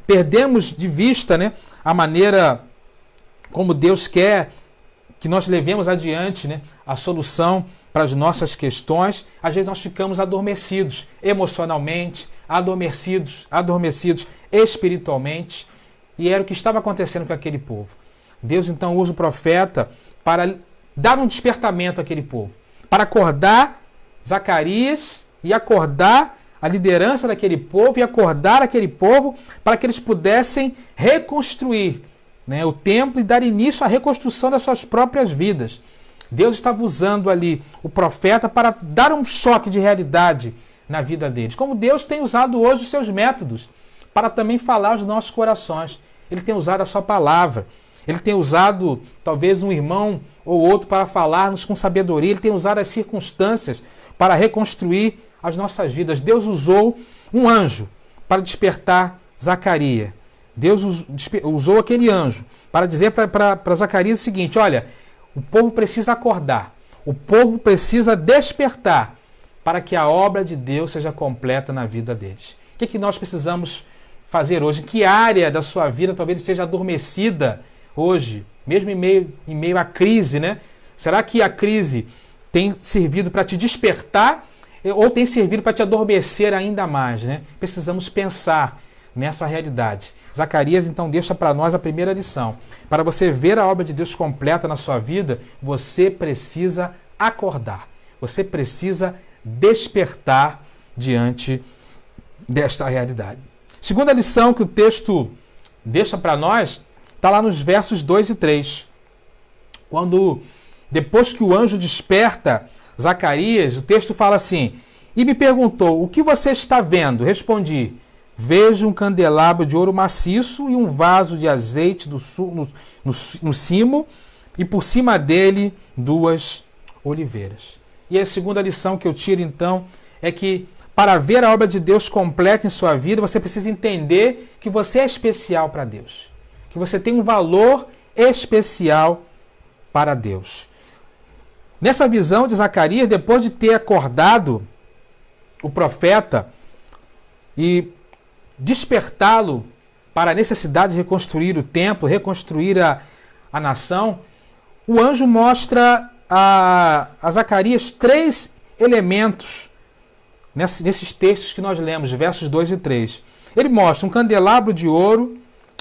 perdemos de vista, né, a maneira como Deus quer que nós levemos adiante, né, a solução para as nossas questões. Às vezes nós ficamos adormecidos emocionalmente, adormecidos espiritualmente, e era o que estava acontecendo com aquele povo. Deus então usa o profeta para dar um despertamento àquele povo, para acordar Zacarias e acordar a liderança daquele povo e acordar aquele povo para que eles pudessem reconstruir, né, o templo e dar início à reconstrução das suas próprias vidas. Deus estava usando ali o profeta para dar um choque de realidade na vida deles, como Deus tem usado hoje os seus métodos para também falar aos nossos corações. Ele tem usado a sua palavra, ele tem usado talvez um irmão ou outro para falar-nos com sabedoria, ele tem usado as circunstâncias para reconstruir as nossas vidas. Deus usou um anjo para despertar Zacarias. Deus usou aquele anjo para dizer para Zacarias o seguinte: olha, o povo precisa acordar, o povo precisa despertar para que a obra de Deus seja completa na vida deles. O que nós precisamos fazer hoje? Que área da sua vida talvez esteja adormecida hoje, mesmo em meio à crise, né? Será que a crise tem servido para te despertar ou tem servido para te adormecer ainda mais, né? Precisamos pensar nessa realidade. Zacarias então deixa para nós a primeira lição. Para você ver a obra de Deus completa na sua vida, você precisa acordar. Você precisa despertar diante desta realidade. Segunda lição que o texto deixa para nós está lá nos versos 2 e 3. Quando, depois que o anjo desperta Zacarias, o texto fala assim: e me perguntou, o que você está vendo? Respondi, vejo um candelabro de ouro maciço e um vaso de azeite no cimo, e por cima dele 2 oliveiras. E a segunda lição que eu tiro então é que para ver a obra de Deus completa em sua vida, você precisa entender que você é especial para Deus, que você tem um valor especial para Deus. Nessa visão de Zacarias, depois de ter acordado o profeta e despertá-lo para a necessidade de reconstruir o templo, reconstruir a nação, o anjo mostra a Zacarias 3 elementos nesses textos que nós lemos, versos 2 e 3. Ele mostra um candelabro de ouro,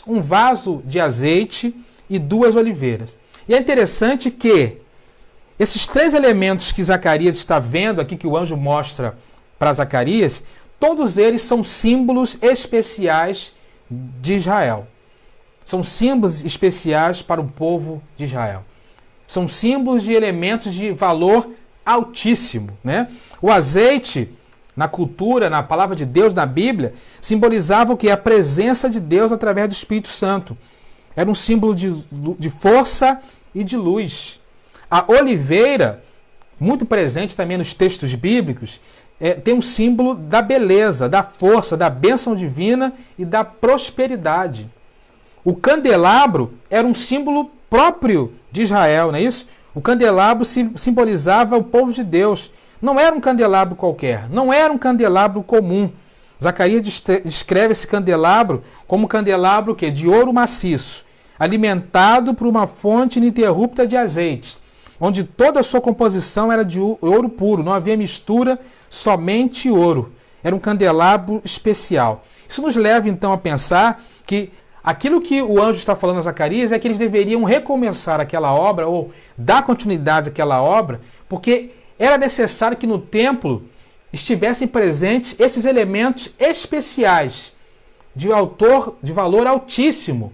um vaso de azeite e 2 oliveiras. E é interessante que esses 3 elementos que Zacarias está vendo aqui, que o anjo mostra para Zacarias, todos eles são símbolos especiais de Israel. São símbolos especiais para o povo de Israel. São símbolos de elementos de valor altíssimo, né? O azeite, na cultura, na palavra de Deus, na Bíblia, simbolizava o que? A presença de Deus através do Espírito Santo. Era um símbolo de força e de luz. A oliveira, muito presente também nos textos bíblicos, tem um símbolo da beleza, da força, da bênção divina e da prosperidade. O candelabro era um símbolo próprio de Israel, não é isso? O candelabro simbolizava o povo de Deus. Não era um candelabro qualquer, não era um candelabro comum. Zacarias descreve esse candelabro como um candelabro que de ouro maciço, alimentado por uma fonte ininterrupta de azeite, onde toda a sua composição era de ouro puro, não havia mistura, somente ouro. Era um candelabro especial. Isso nos leva então a pensar que aquilo que o anjo está falando a Zacarias é que eles deveriam recomeçar aquela obra ou dar continuidade àquela obra, porque era necessário que no templo estivessem presentes esses elementos especiais de valor altíssimo,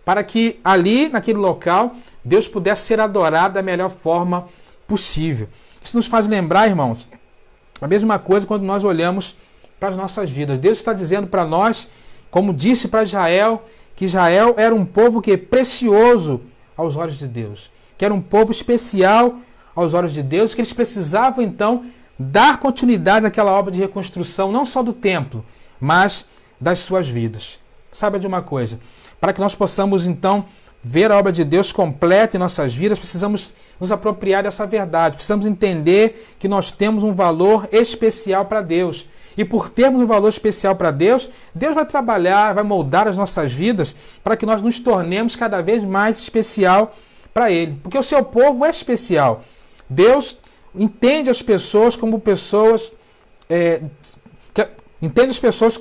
para que ali, naquele local, Deus pudesse ser adorado da melhor forma possível. Isso nos faz lembrar, irmãos, a mesma coisa quando nós olhamos para as nossas vidas. Deus está dizendo para nós, como disse para Israel, que Israel era um povo que é precioso aos olhos de Deus, que era um povo especial aos olhos de Deus, que eles precisavam então dar continuidade àquela obra de reconstrução, não só do templo, mas das suas vidas. Saiba de uma coisa, para que nós possamos então ver a obra de Deus completa em nossas vidas, precisamos nos apropriar dessa verdade, precisamos entender que nós temos um valor especial para Deus. E por termos um valor especial para Deus, Deus vai trabalhar, vai moldar as nossas vidas para que nós nos tornemos cada vez mais especial para Ele. Porque o seu povo é especial. Deus entende as pessoas como pessoas... entende as pessoas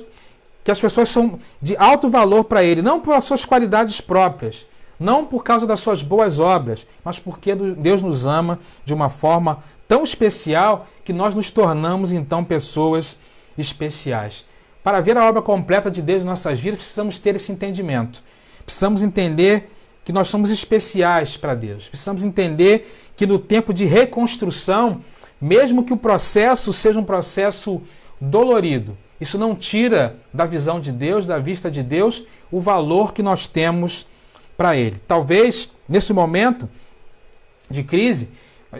que as pessoas são de alto valor para Ele, não por suas qualidades próprias, não por causa das suas boas obras, mas porque Deus nos ama de uma forma tão especial que nós nos tornamos então pessoas especiais. Para ver a obra completa de Deus em nossas vidas, precisamos ter esse entendimento. Precisamos entender que nós somos especiais para Deus. Precisamos entender que no tempo de reconstrução, mesmo que o processo seja um processo dolorido, isso não tira da visão de Deus, da vista de Deus, o valor que nós temos para Ele. Talvez, nesse momento de crise,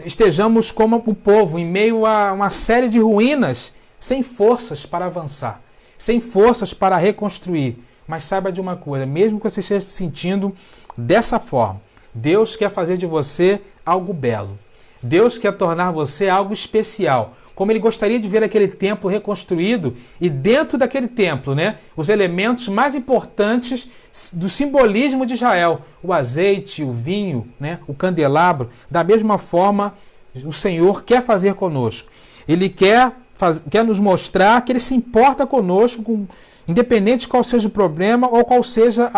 estejamos como o povo, em meio a uma série de ruínas, sem forças para avançar, sem forças para reconstruir. Mas saiba de uma coisa, mesmo que você esteja se sentindo dessa forma, Deus quer fazer de você algo belo. Deus quer tornar você algo especial. Como Ele gostaria de ver aquele templo reconstruído e dentro daquele templo, os elementos mais importantes do simbolismo de Israel, o azeite, o vinho, o candelabro, da mesma forma o Senhor quer fazer conosco. Ele quer nos mostrar que Ele se importa conosco, independente de qual seja o problema ou qual seja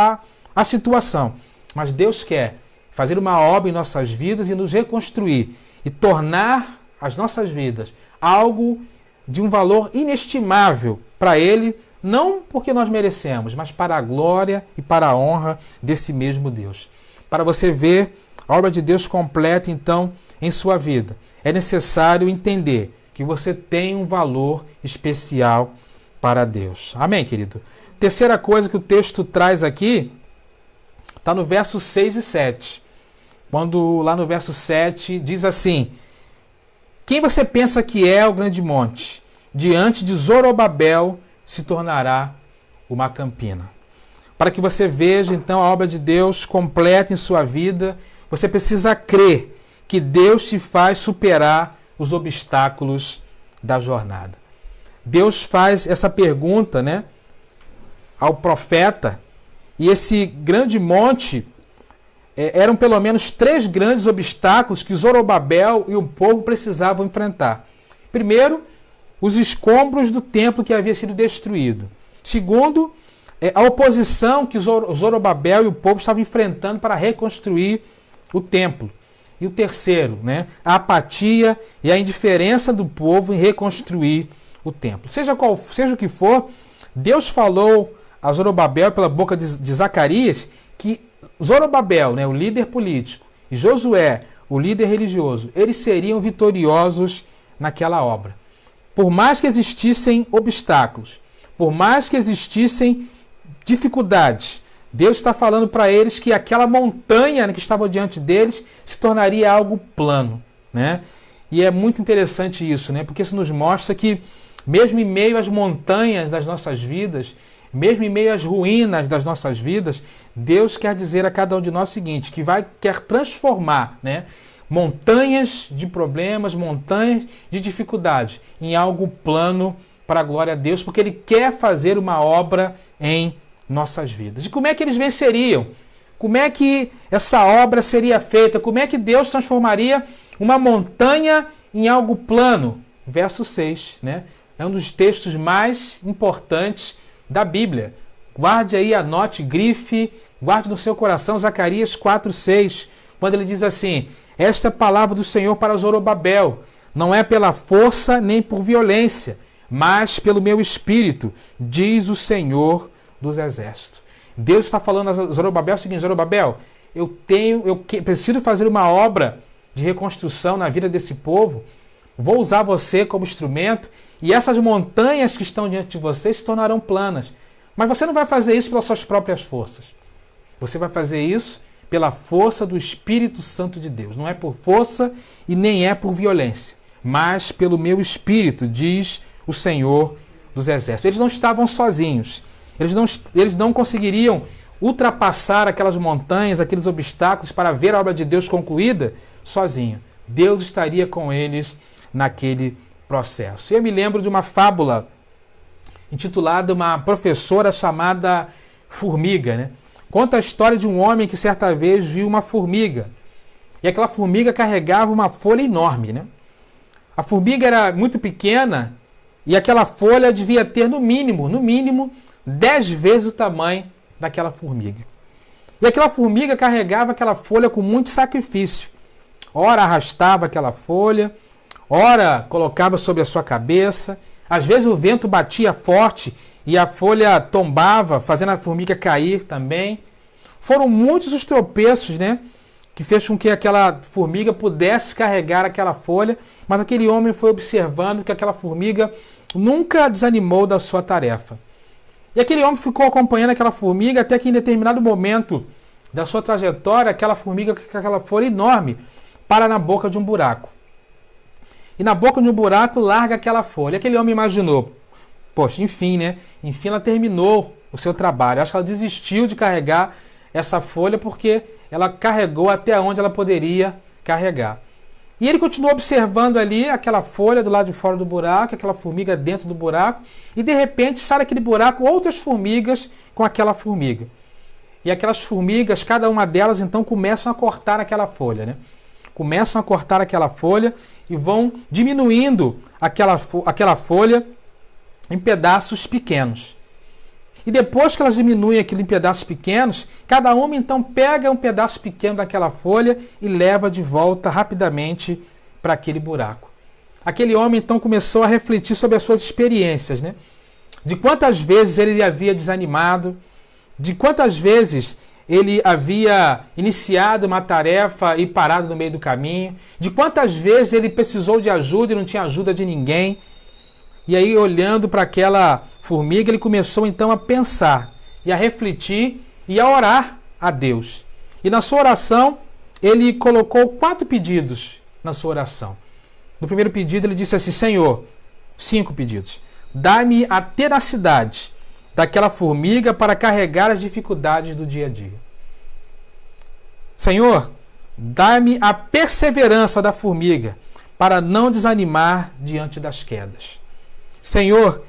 a situação. Mas Deus quer fazer uma obra em nossas vidas e nos reconstruir e tornar as nossas vidas algo de um valor inestimável para Ele, não porque nós merecemos, mas para a glória e para a honra desse mesmo Deus. Para você ver a obra de Deus completa, então, em sua vida, é necessário entender que você tem um valor especial para Deus. Amém, querido? Terceira coisa que o texto traz aqui está no verso 6 e 7. Quando lá no verso 7 diz assim: quem você pensa que é o grande monte? Diante de Zorobabel se tornará uma campina. para que você veja então a obra de Deus completa em sua vida, você precisa crer que Deus te faz superar os obstáculos da jornada. Deus faz essa pergunta, né, ao profeta, e esse grande monte eram pelo menos 3 grandes obstáculos que Zorobabel e o povo precisavam enfrentar. Primeiro, os escombros do templo que havia sido destruído. Segundo, a oposição que Zorobabel e o povo estavam enfrentando para reconstruir o templo. E o terceiro, né, a apatia e a indiferença do povo em reconstruir o templo. Seja o que for, Deus falou a Zorobabel pela boca de Zacarias que Zorobabel, né, o líder político, e Josué, o líder religioso, eles seriam vitoriosos naquela obra. Por mais que existissem obstáculos, por mais que existissem dificuldades, Deus está falando para eles que aquela montanha que estava diante deles se tornaria algo plano, né? E é muito interessante isso, né? Porque isso nos mostra que mesmo em meio às montanhas das nossas vidas, mesmo em meio às ruínas das nossas vidas, Deus quer dizer a cada um de nós o seguinte, que quer transformar, né, montanhas de problemas, montanhas de dificuldades, em algo plano para a glória a Deus, porque Ele quer fazer uma obra em nossas vidas. E como é que eles venceriam? Como é que essa obra seria feita? Como é que Deus transformaria uma montanha em algo plano? Verso 6, né? É um dos textos mais importantes da Bíblia. Guarde aí, anote, grife, guarde no seu coração Zacarias 4:6, quando ele diz assim: esta é a palavra do Senhor para Zorobabel, não é pela força nem por violência, mas pelo meu espírito, diz o Senhor dos exércitos. Deus está falando a Zorobabel o seguinte: Zorobabel, eu preciso fazer uma obra de reconstrução na vida desse povo, vou usar você como instrumento, e essas montanhas que estão diante de você se tornarão planas. Mas você não vai fazer isso pelas suas próprias forças. Você vai fazer isso pela força do Espírito Santo de Deus. Não é por força e nem é por violência, mas pelo meu Espírito, diz o Senhor dos exércitos. Eles não estavam sozinhos. Eles não conseguiriam ultrapassar aquelas montanhas, aqueles obstáculos para ver a obra de Deus concluída sozinho. Deus estaria com eles naquele processo. Eu me lembro de uma fábula intitulada Uma Professora Chamada Formiga, né? Conta a história de um homem que certa vez viu uma formiga. E aquela formiga carregava uma folha enorme, né? A formiga era muito pequena e aquela folha devia ter no mínimo, 10 vezes o tamanho daquela formiga. E aquela formiga carregava aquela folha com muito sacrifício. Ora arrastava aquela folha, ora colocava sobre a sua cabeça. Às vezes o vento batia forte e a folha tombava, fazendo a formiga cair também. Foram muitos os tropeços, né, que fez com que aquela formiga pudesse carregar aquela folha, mas aquele homem foi observando que aquela formiga nunca desanimou da sua tarefa. E aquele homem ficou acompanhando aquela formiga até que em determinado momento da sua trajetória, aquela formiga com aquela folha enorme para na boca de um buraco. E na boca de um buraco larga aquela folha. E aquele homem imaginou, poxa, enfim, né? Enfim ela terminou o seu trabalho. Acho que ela desistiu de carregar essa folha porque ela carregou até onde ela poderia carregar. E ele continuou observando ali aquela folha do lado de fora do buraco, aquela formiga dentro do buraco, e de repente sai daquele buraco outras formigas com aquela formiga. E aquelas formigas, cada uma delas então começam a cortar aquela folha, né? Começam a cortar aquela folha e vão diminuindo aquela folha em pedaços pequenos. E depois que elas diminuem aquilo em pedaços pequenos, cada uma então pega um pedaço pequeno daquela folha e leva de volta rapidamente para aquele buraco. Aquele homem então começou a refletir sobre as suas experiências, né? De quantas vezes ele havia desanimado, de quantas vezes ele havia iniciado uma tarefa e parado no meio do caminho, de quantas vezes ele precisou de ajuda e não tinha ajuda de ninguém. E aí, olhando para aquela formiga, ele começou então a pensar e a refletir e a orar a Deus. E na sua oração, ele colocou 4 pedidos na sua oração. No primeiro pedido, ele disse assim: Senhor, 5 pedidos. Dá-me a tenacidade daquela formiga para carregar as dificuldades do dia a dia. Senhor, dá-me a perseverança da formiga para não desanimar diante das quedas. Senhor,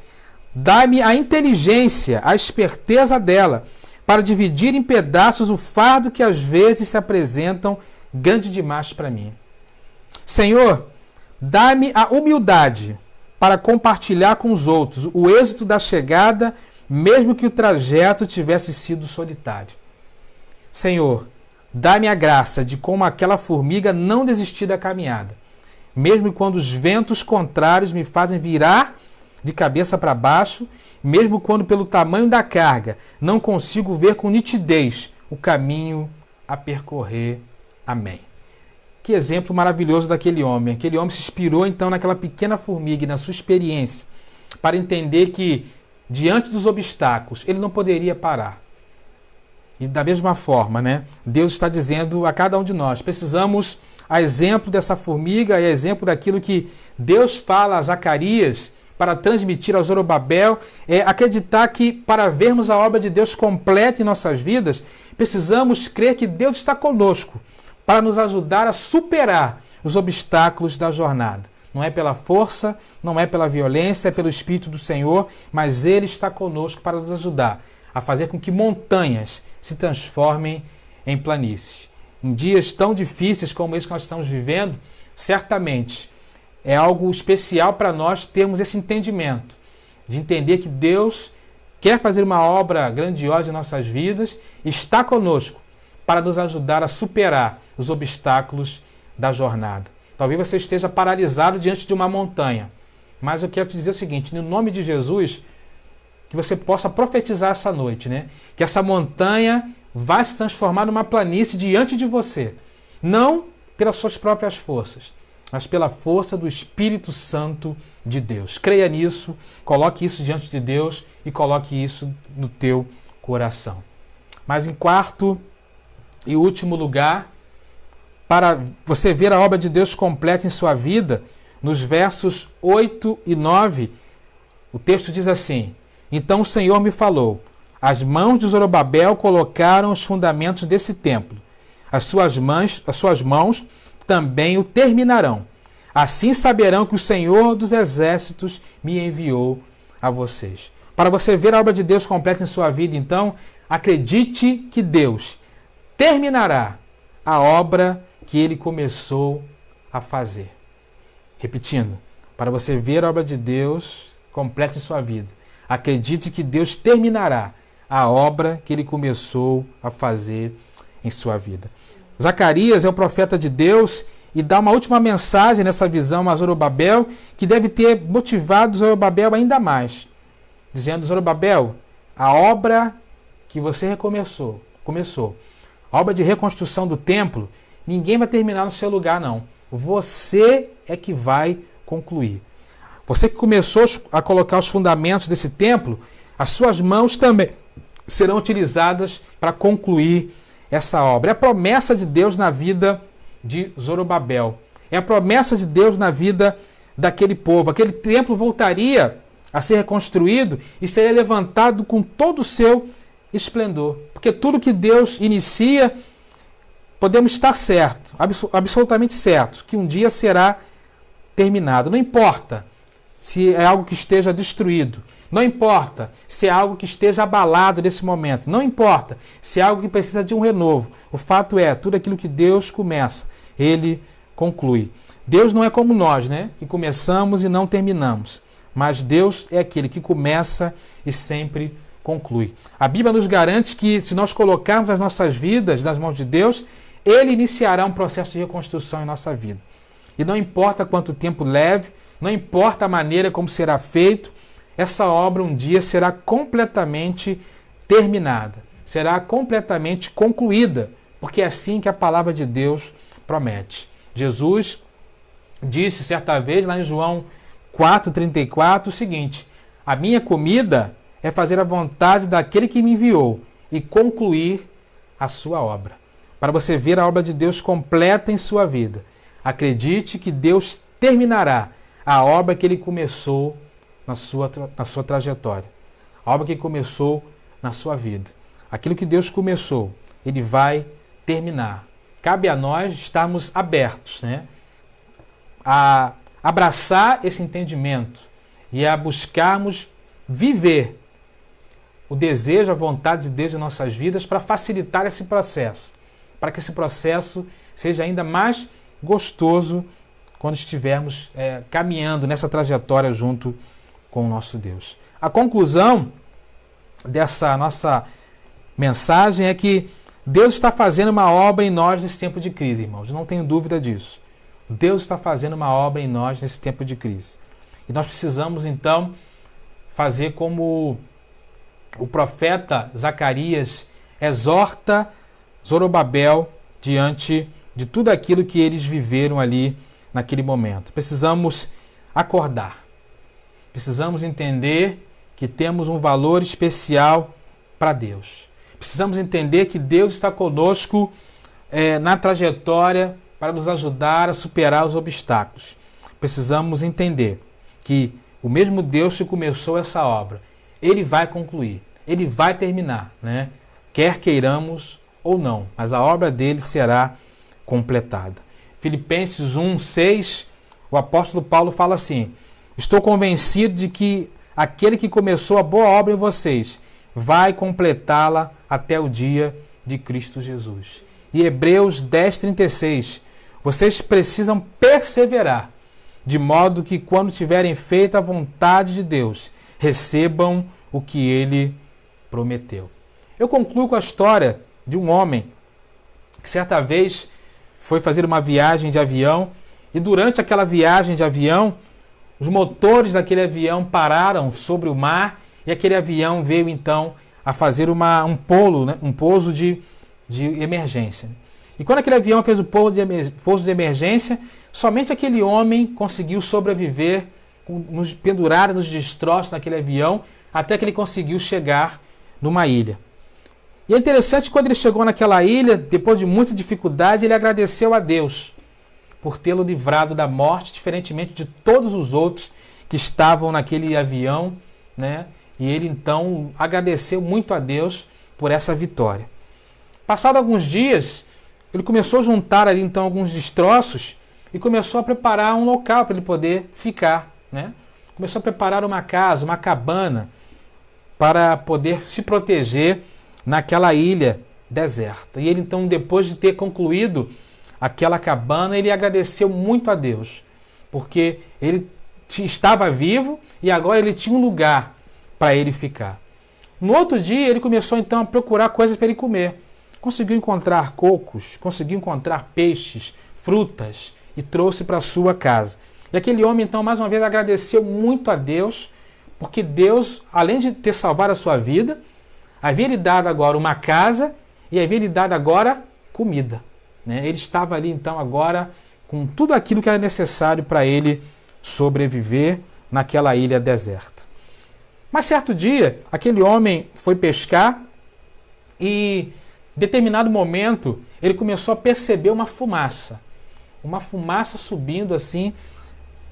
dá-me a inteligência, a esperteza dela, para dividir em pedaços o fardo que às vezes se apresentam grande demais para mim. Senhor, dá-me a humildade para compartilhar com os outros o êxito da chegada, mesmo que o trajeto tivesse sido solitário. Senhor, dá-me a graça de, como aquela formiga, não desistir da caminhada, mesmo quando os ventos contrários me fazem virar de cabeça para baixo, mesmo quando, pelo tamanho da carga, não consigo ver com nitidez o caminho a percorrer. Amém. Que exemplo maravilhoso daquele homem. Aquele homem se inspirou, então, naquela pequena formiga e na sua experiência, para entender que, diante dos obstáculos, ele não poderia parar. E da mesma forma, Deus está dizendo a cada um de nós, precisamos, a exemplo dessa formiga e a exemplo daquilo que Deus fala a Zacarias, para transmitir a Zorobabel, é acreditar que, para vermos a obra de Deus completa em nossas vidas, precisamos crer que Deus está conosco para nos ajudar a superar os obstáculos da jornada. Não é pela força, não é pela violência, é pelo Espírito do Senhor, mas Ele está conosco para nos ajudar a fazer com que montanhas se transformem em planícies. Em dias tão difíceis como esse que nós estamos vivendo, certamente é algo especial para nós termos esse entendimento, de entender que Deus quer fazer uma obra grandiosa em nossas vidas e está conosco para nos ajudar a superar os obstáculos da jornada. Talvez você esteja paralisado diante de uma montanha, mas eu quero te dizer o seguinte, no nome de Jesus, que você possa profetizar essa noite, que essa montanha vai se transformar numa planície diante de você, não pelas suas próprias forças, mas pela força do Espírito Santo de Deus. Creia nisso, coloque isso diante de Deus e coloque isso no teu coração. Mas em quarto e último lugar, para você ver a obra de Deus completa em sua vida, nos versos 8 e 9, o texto diz assim: Então o Senhor me falou, as mãos de Zorobabel colocaram os fundamentos desse templo, as suas mãos também o terminarão. Assim saberão que o Senhor dos Exércitos me enviou a vocês. Para você ver a obra de Deus completa em sua vida, então, acredite que Deus terminará a obra que Ele começou a fazer. Repetindo, para você ver a obra de Deus completa em sua vida, acredite que Deus terminará a obra que Ele começou a fazer em sua vida. Zacarias é o profeta de Deus e dá uma última mensagem nessa visão a Zorobabel, que deve ter motivado Zorobabel ainda mais, dizendo: Zorobabel, a obra que você começou, a obra de reconstrução do templo, ninguém vai terminar no seu lugar, não. Você é que vai concluir. Você que começou a colocar os fundamentos desse templo, as suas mãos também serão utilizadas para concluir essa obra. É a promessa de Deus na vida de Zorobabel. É a promessa de Deus na vida daquele povo. Aquele templo voltaria a ser reconstruído e seria levantado com todo o seu esplendor. Porque tudo que Deus inicia, podemos estar certos, absolutamente certos, que um dia será terminado. Não importa se é algo que esteja destruído. Não importa se é algo que esteja abalado nesse momento. Não importa se é algo que precisa de um renovo. O fato é, tudo aquilo que Deus começa, Ele conclui. Deus não é como nós, que começamos e não terminamos. Mas Deus é aquele que começa e sempre conclui. A Bíblia nos garante que, se nós colocarmos as nossas vidas nas mãos de Deus, Ele iniciará um processo de reconstrução em nossa vida. E não importa quanto tempo leve, não importa a maneira como será feito, essa obra um dia será completamente terminada, será completamente concluída, porque é assim que a palavra de Deus promete. Jesus disse certa vez, lá em João 4,34, o seguinte: a minha comida é fazer a vontade daquele que me enviou e concluir a sua obra. Para você ver a obra de Deus completa em sua vida, acredite que Deus terminará a obra que Ele começou na sua trajetória. a obra que começou na sua vida. Aquilo que Deus começou, Ele vai terminar. Cabe a nós estarmos abertos, né, a abraçar esse entendimento e a buscarmos viver o desejo, a vontade de Deus em nossas vidas para facilitar esse processo, para que esse processo seja ainda mais gostoso quando estivermos caminhando nessa trajetória junto com o nosso Deus. A conclusão dessa nossa mensagem é que Deus está fazendo uma obra em nós nesse tempo de crise, irmãos. Não tenho dúvida disso. Deus está fazendo uma obra em nós nesse tempo de crise. E nós precisamos, então, fazer como o profeta Zacarias exorta Zorobabel diante de tudo aquilo que eles viveram ali naquele momento. Precisamos acordar. Precisamos entender que temos um valor especial para Deus. Precisamos entender que Deus está conosco na trajetória para nos ajudar a superar os obstáculos. Precisamos entender que o mesmo Deus que começou essa obra, Ele vai concluir, Ele vai terminar, né? Quer queiramos ou não, mas a obra dele será completada. Filipenses 1:6, o apóstolo Paulo fala assim: estou convencido de que aquele que começou a boa obra em vocês vai completá-la até o dia de Cristo Jesus. E Hebreus 10:36, vocês precisam perseverar, de modo que quando tiverem feito a vontade de Deus, recebam o que Ele prometeu. Eu concluo com a história de um homem que certa vez foi fazer uma viagem de avião e durante aquela viagem de avião, os motores daquele avião pararam sobre o mar e aquele avião veio então a fazer um pouso de emergência. E quando aquele avião fez o pouso de emergência, somente aquele homem conseguiu sobreviver, pendurado nos destroços naquele avião, até que ele conseguiu chegar numa ilha. E é interessante que quando ele chegou naquela ilha, depois de muita dificuldade, ele agradeceu a Deus por tê-lo livrado da morte, diferentemente de todos os outros que estavam naquele avião, né? E ele então agradeceu muito a Deus por essa vitória. Passado alguns dias, ele começou a juntar ali então alguns destroços e começou a preparar um local para ele poder ficar, né? Começou a preparar uma casa, uma cabana, para poder se proteger naquela ilha deserta. E ele então, depois de ter concluído aquela cabana, ele agradeceu muito a Deus, porque ele estava vivo e agora ele tinha um lugar para ele ficar. No outro dia, ele começou então a procurar coisas para ele comer. Conseguiu encontrar cocos, conseguiu encontrar peixes, frutas e trouxe para sua casa. E aquele homem então, mais uma vez, agradeceu muito a Deus, porque Deus, além de ter salvado a sua vida, havia lhe dado agora uma casa e havia lhe dado agora comida, né? Ele estava ali então agora com tudo aquilo que era necessário para ele sobreviver naquela ilha deserta. Mas certo dia, aquele homem foi pescar e, em determinado momento, ele começou a perceber uma fumaça subindo assim,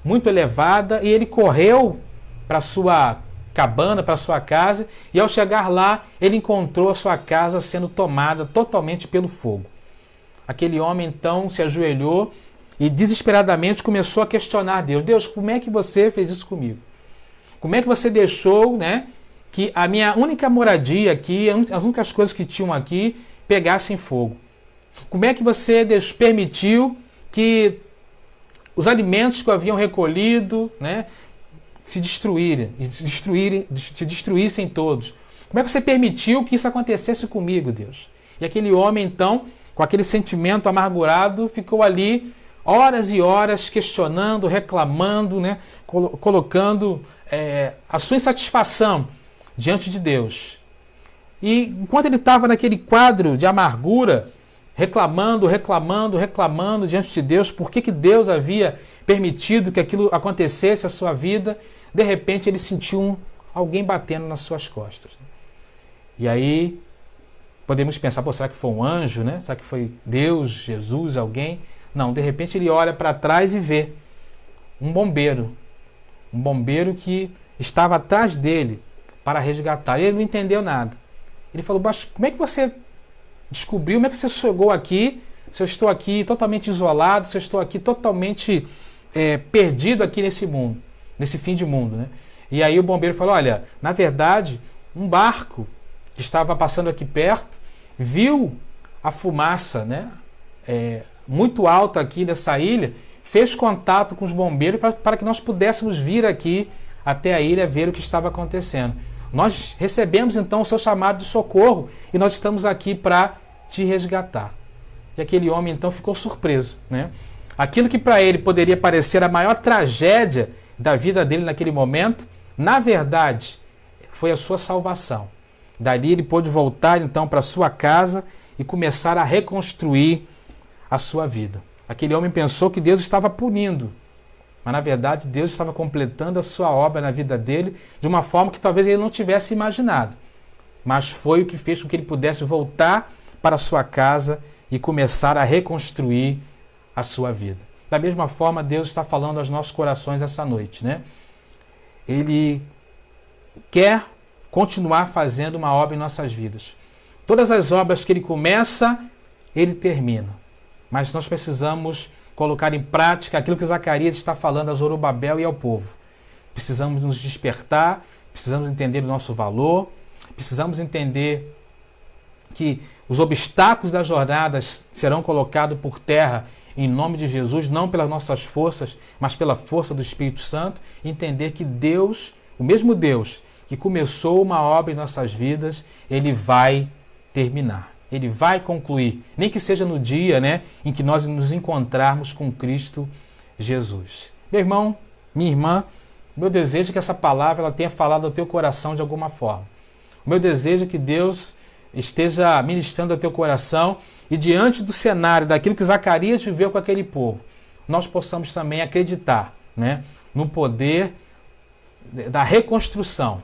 muito elevada, e ele correu para sua cabana, para sua casa, e ao chegar lá, ele encontrou a sua casa sendo tomada totalmente pelo fogo. Aquele homem então se ajoelhou e desesperadamente começou a questionar Deus. Deus, como é que você fez isso comigo? Como é que você deixou, né, que a minha única moradia aqui, as únicas coisas que tinham aqui, pegassem fogo? Como é que você permitiu que os alimentos que eu haviam recolhido, né, se destruíssem todos? Como é que você permitiu que isso acontecesse comigo, Deus? E aquele homem, então, com aquele sentimento amargurado, ficou ali horas e horas questionando, reclamando, né, colocando a sua insatisfação diante de Deus. E enquanto ele estava naquele quadro de amargura, reclamando diante de Deus, por que Deus havia permitido que aquilo acontecesse à sua vida, de repente ele sentiu alguém batendo nas suas costas. E aí podemos pensar, será que foi um anjo, né? Será que foi Deus, Jesus, alguém? Não, de repente ele olha para trás e vê um bombeiro que estava atrás dele, para resgatar. E ele não entendeu nada. Ele falou, mas como é que você descobriu, como é que você chegou aqui, se eu estou aqui totalmente isolado, se eu estou aqui totalmente perdido aqui nesse mundo, nesse fim de mundo, né? E aí o bombeiro falou, olha, na verdade, um barco que estava passando aqui perto, viu a fumaça, né, muito alta aqui nessa ilha, fez contato com os bombeiros para que nós pudéssemos vir aqui até a ilha ver o que estava acontecendo. Nós recebemos então o seu chamado de socorro e nós estamos aqui para te resgatar. E aquele homem então ficou surpreso, né? Aquilo que para ele poderia parecer a maior tragédia da vida dele naquele momento, na verdade, foi a sua salvação. Dali ele pôde voltar então para sua casa e começar a reconstruir a sua vida. Aquele homem pensou que Deus estava punindo, mas na verdade Deus estava completando a sua obra na vida dele de uma forma que talvez ele não tivesse imaginado. Mas foi o que fez com que ele pudesse voltar para a sua casa e começar a reconstruir a sua vida. Da mesma forma, Deus está falando aos nossos corações essa noite, né? Ele quer continuar fazendo uma obra em nossas vidas. Todas as obras que ele começa, ele termina. Mas nós precisamos colocar em prática aquilo que Zacarias está falando a Zorobabel e ao povo. Precisamos nos despertar, precisamos entender o nosso valor, precisamos entender que os obstáculos das jornadas serão colocados por terra em nome de Jesus, não pelas nossas forças, mas pela força do Espírito Santo, e entender que Deus, o mesmo Deus que começou uma obra em nossas vidas, Ele vai terminar. Ele vai concluir, nem que seja no dia, né, em que nós nos encontrarmos com Cristo Jesus. Meu irmão, minha irmã, meu desejo é que essa palavra ela tenha falado ao teu coração de alguma forma. O meu desejo é que Deus esteja ministrando ao teu coração e diante do cenário, daquilo que Zacarias viveu com aquele povo, nós possamos também acreditar, né, no poder da reconstrução,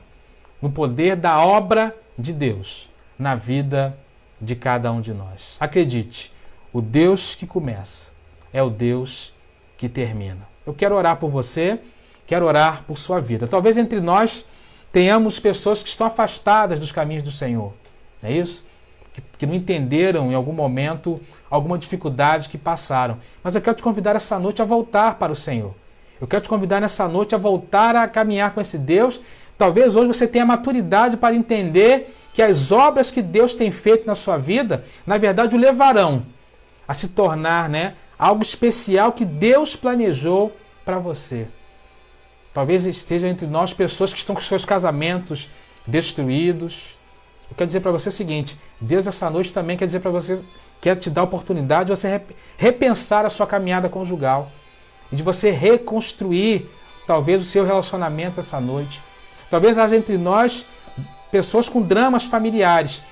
no poder da obra de Deus na vida de cada um de nós. Acredite, o Deus que começa é o Deus que termina. Eu quero orar por você, quero orar por sua vida. Talvez entre nós tenhamos pessoas que estão afastadas dos caminhos do Senhor. É isso? Que não entenderam em algum momento alguma dificuldade que passaram. Mas eu quero te convidar essa noite a voltar para o Senhor. Eu quero te convidar nessa noite a voltar a caminhar com esse Deus. Talvez hoje você tenha maturidade para entender que as obras que Deus tem feito na sua vida, na verdade, o levarão a se tornar, né, algo especial que Deus planejou para você. Talvez esteja entre nós pessoas que estão com seus casamentos destruídos. Eu quero dizer para você o seguinte, Deus essa noite também quer dizer para você, quer te dar a oportunidade de você repensar a sua caminhada conjugal e de você reconstruir talvez o seu relacionamento essa noite. Talvez haja entre nós pessoas com dramas familiares.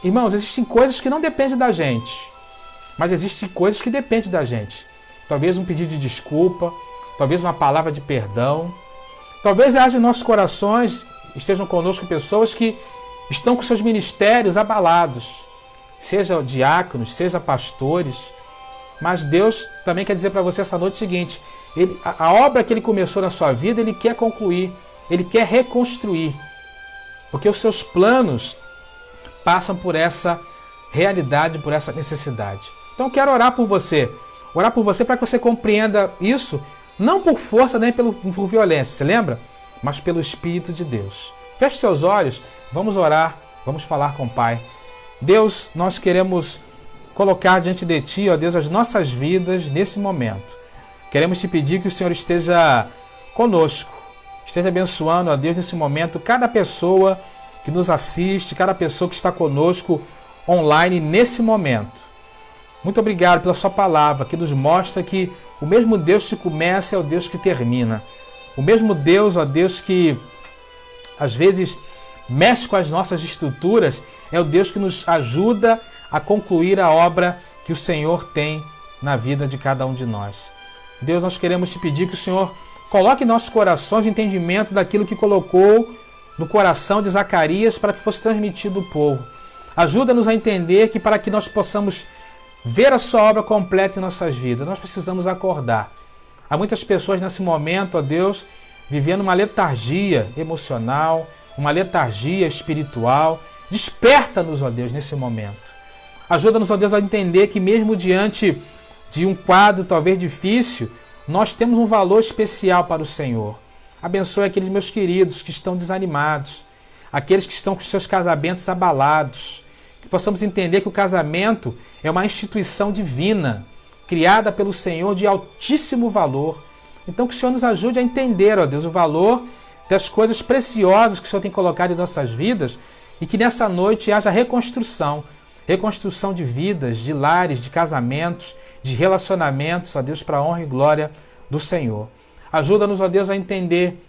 Irmãos, existem coisas que não dependem da gente, mas existem coisas que dependem da gente. Talvez um pedido de desculpa, talvez uma palavra de perdão. Talvez haja em nossos corações, estejam conosco pessoas que estão com seus ministérios abalados, seja diáconos, seja pastores, mas Deus também quer dizer para você essa noite o seguinte, a obra que Ele começou na sua vida, Ele quer concluir, Ele quer reconstruir, porque os seus planos passam por essa realidade, por essa necessidade. Então eu quero orar por você para que você compreenda isso, não por força nem por violência, você lembra? Mas pelo Espírito de Deus. Feche seus olhos, vamos orar, vamos falar com o Pai. Deus, nós queremos colocar diante de Ti, ó Deus, as nossas vidas nesse momento. Queremos Te pedir que o Senhor esteja conosco, esteja abençoando, ó Deus, nesse momento, cada pessoa que nos assiste, cada pessoa que está conosco online nesse momento. Muito obrigado pela Sua palavra, que nos mostra que o mesmo Deus que começa é o Deus que termina. O mesmo Deus, ó Deus, que às vezes mexe com as nossas estruturas, é o Deus que nos ajuda a concluir a obra que o Senhor tem na vida de cada um de nós. Deus, nós queremos Te pedir que o Senhor coloque em nossos corações o entendimento daquilo que colocou no coração de Zacarias para que fosse transmitido ao povo. Ajuda-nos a entender que para que nós possamos ver a Sua obra completa em nossas vidas, nós precisamos acordar. Há muitas pessoas nesse momento, ó Deus, vivendo uma letargia emocional, uma letargia espiritual. Desperta-nos, ó Deus, nesse momento. Ajuda-nos, ó Deus, a entender que mesmo diante de um quadro talvez difícil, nós temos um valor especial para o Senhor. Abençoe aqueles meus queridos que estão desanimados, aqueles que estão com seus casamentos abalados, que possamos entender que o casamento é uma instituição divina, criada pelo Senhor de altíssimo valor. Então que o Senhor nos ajude a entender, ó Deus, o valor das coisas preciosas que o Senhor tem colocado em nossas vidas e que nessa noite haja reconstrução de vidas, de lares, de casamentos, de relacionamentos, ó Deus, para a honra e glória do Senhor. Ajuda-nos, ó Deus, a entender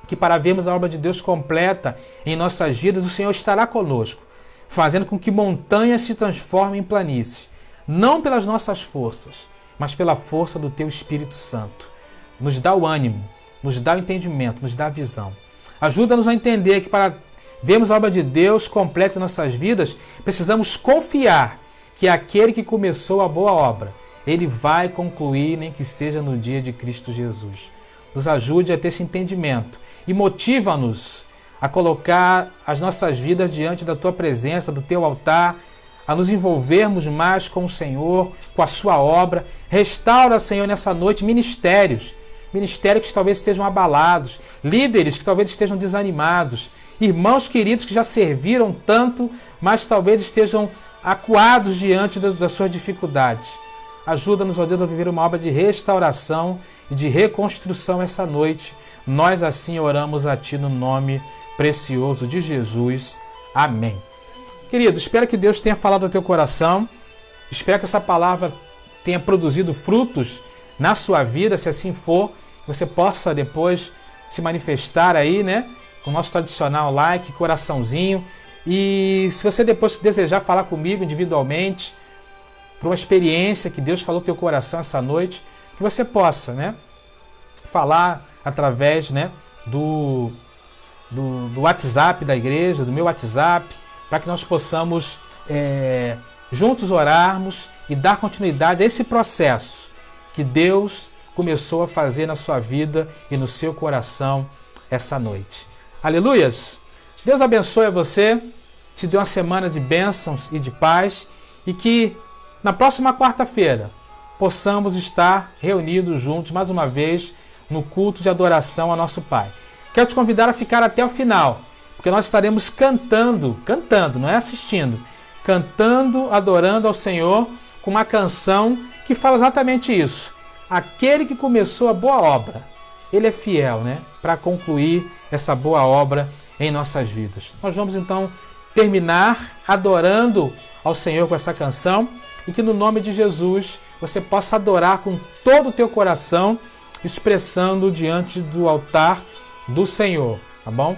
que para vermos a obra de Deus completa em nossas vidas, o Senhor estará conosco, fazendo com que montanhas se transformem em planícies, não pelas nossas forças, mas pela força do Teu Espírito Santo. Nos dá o ânimo, nos dá o entendimento, nos dá a visão. Ajuda-nos a entender que para vermos a obra de Deus completa em nossas vidas, precisamos confiar que aquele que começou a boa obra, Ele vai concluir, nem que seja no dia de Cristo Jesus. Nos ajude a ter esse entendimento e motiva-nos a colocar as nossas vidas diante da Tua presença, do Teu altar, a nos envolvermos mais com o Senhor, com a Sua obra. Restaura, Senhor, nessa noite ministérios que talvez estejam abalados, líderes que talvez estejam desanimados, irmãos queridos que já serviram tanto, mas talvez estejam acuados diante das suas dificuldades. Ajuda-nos, ó Deus, a viver uma obra de restauração e de reconstrução essa noite. Nós assim oramos a Ti no nome precioso de Jesus. Amém. Querido, espero que Deus tenha falado ao teu coração. Espero que essa palavra tenha produzido frutos na sua vida. Se assim for, você possa depois se manifestar aí, né? Com o nosso tradicional like, coraçãozinho. E se você depois desejar falar comigo individualmente, por uma experiência que Deus falou no teu coração essa noite, que você possa, né, falar através, né, do WhatsApp da igreja, do meu WhatsApp, para que nós possamos juntos orarmos e dar continuidade a esse processo que Deus começou a fazer na sua vida e no seu coração essa noite. Aleluias! Deus abençoe a você, te dê uma semana de bênçãos e de paz e que na próxima quarta-feira possamos estar reunidos juntos mais uma vez no culto de adoração a nosso Pai. Quero te convidar a ficar até o final, porque nós estaremos cantando, não é assistindo, cantando, adorando ao Senhor com uma canção que fala exatamente isso. Aquele que começou a boa obra, Ele é fiel, né, para concluir essa boa obra em nossas vidas. Nós vamos então terminar adorando ao Senhor com essa canção e que no nome de Jesus você possa adorar com todo o teu coração, expressando diante do altar do Senhor, tá bom?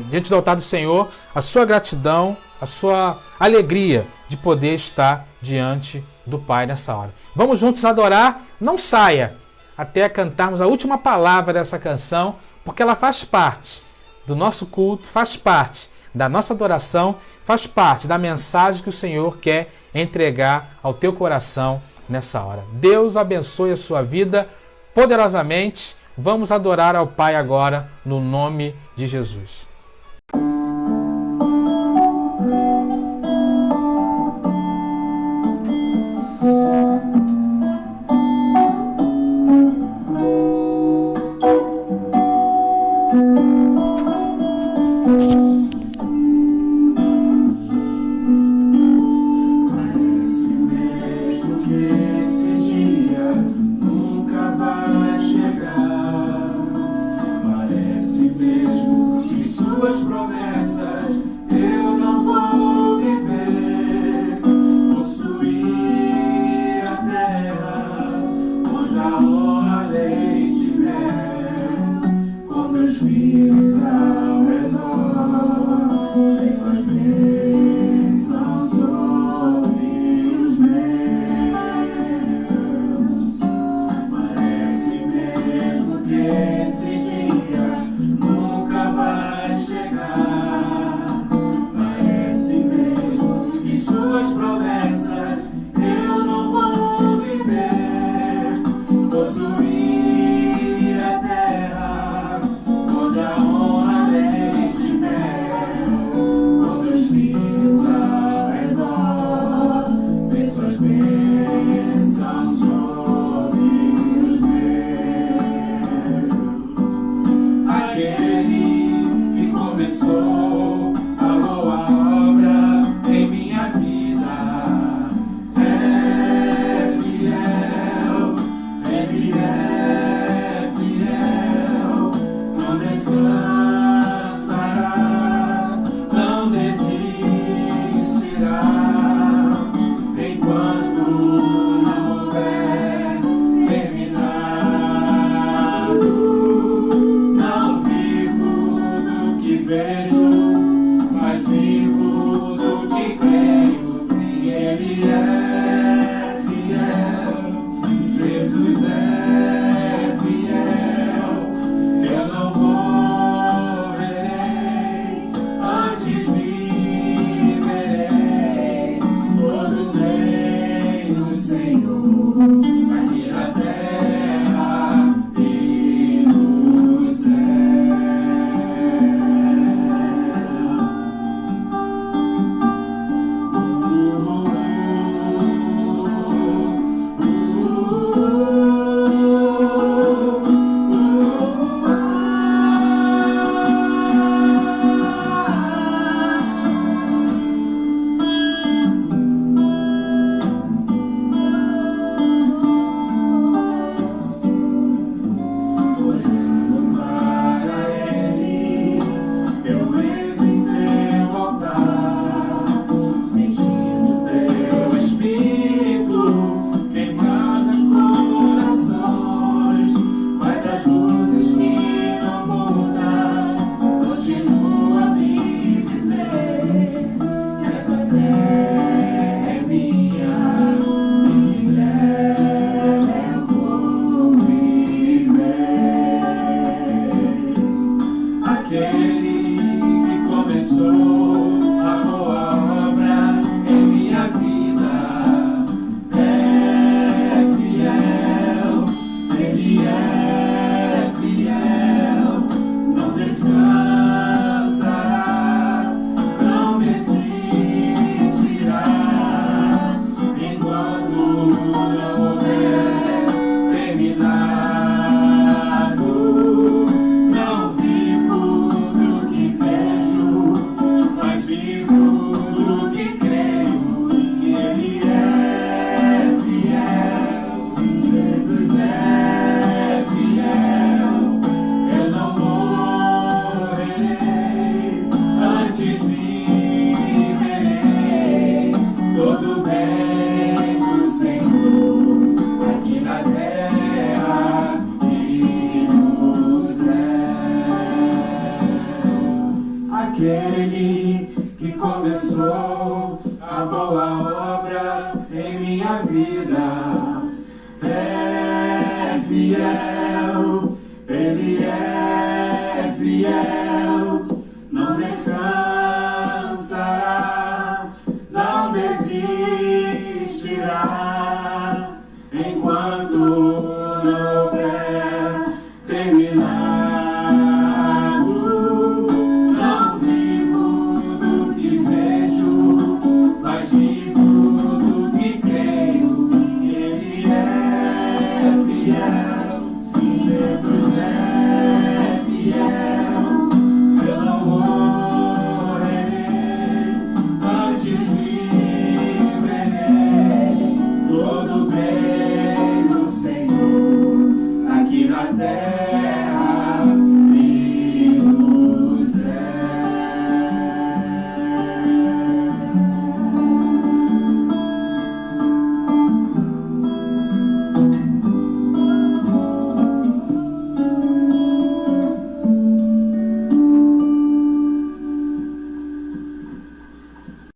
Diante do altar do Senhor, a sua gratidão, a sua alegria de poder estar diante do Pai nessa hora. Vamos juntos adorar, não saia até cantarmos a última palavra dessa canção, porque ela faz parte do nosso culto, faz parte da nossa adoração, faz parte da mensagem que o Senhor quer entregar ao teu coração nessa hora. Deus abençoe a sua vida poderosamente. Vamos adorar ao Pai agora, no nome de Jesus. Esse dia nunca vai chegar. Ele é fiel, não descansará, não desistirá, enquanto não houver terminado. Não vivo do que vejo, mas vivo do que creio. Ele é fiel, sim, Jesus é fiel. Eu não morrerei, antes viverei. Todo bem no Senhor, aqui na terra.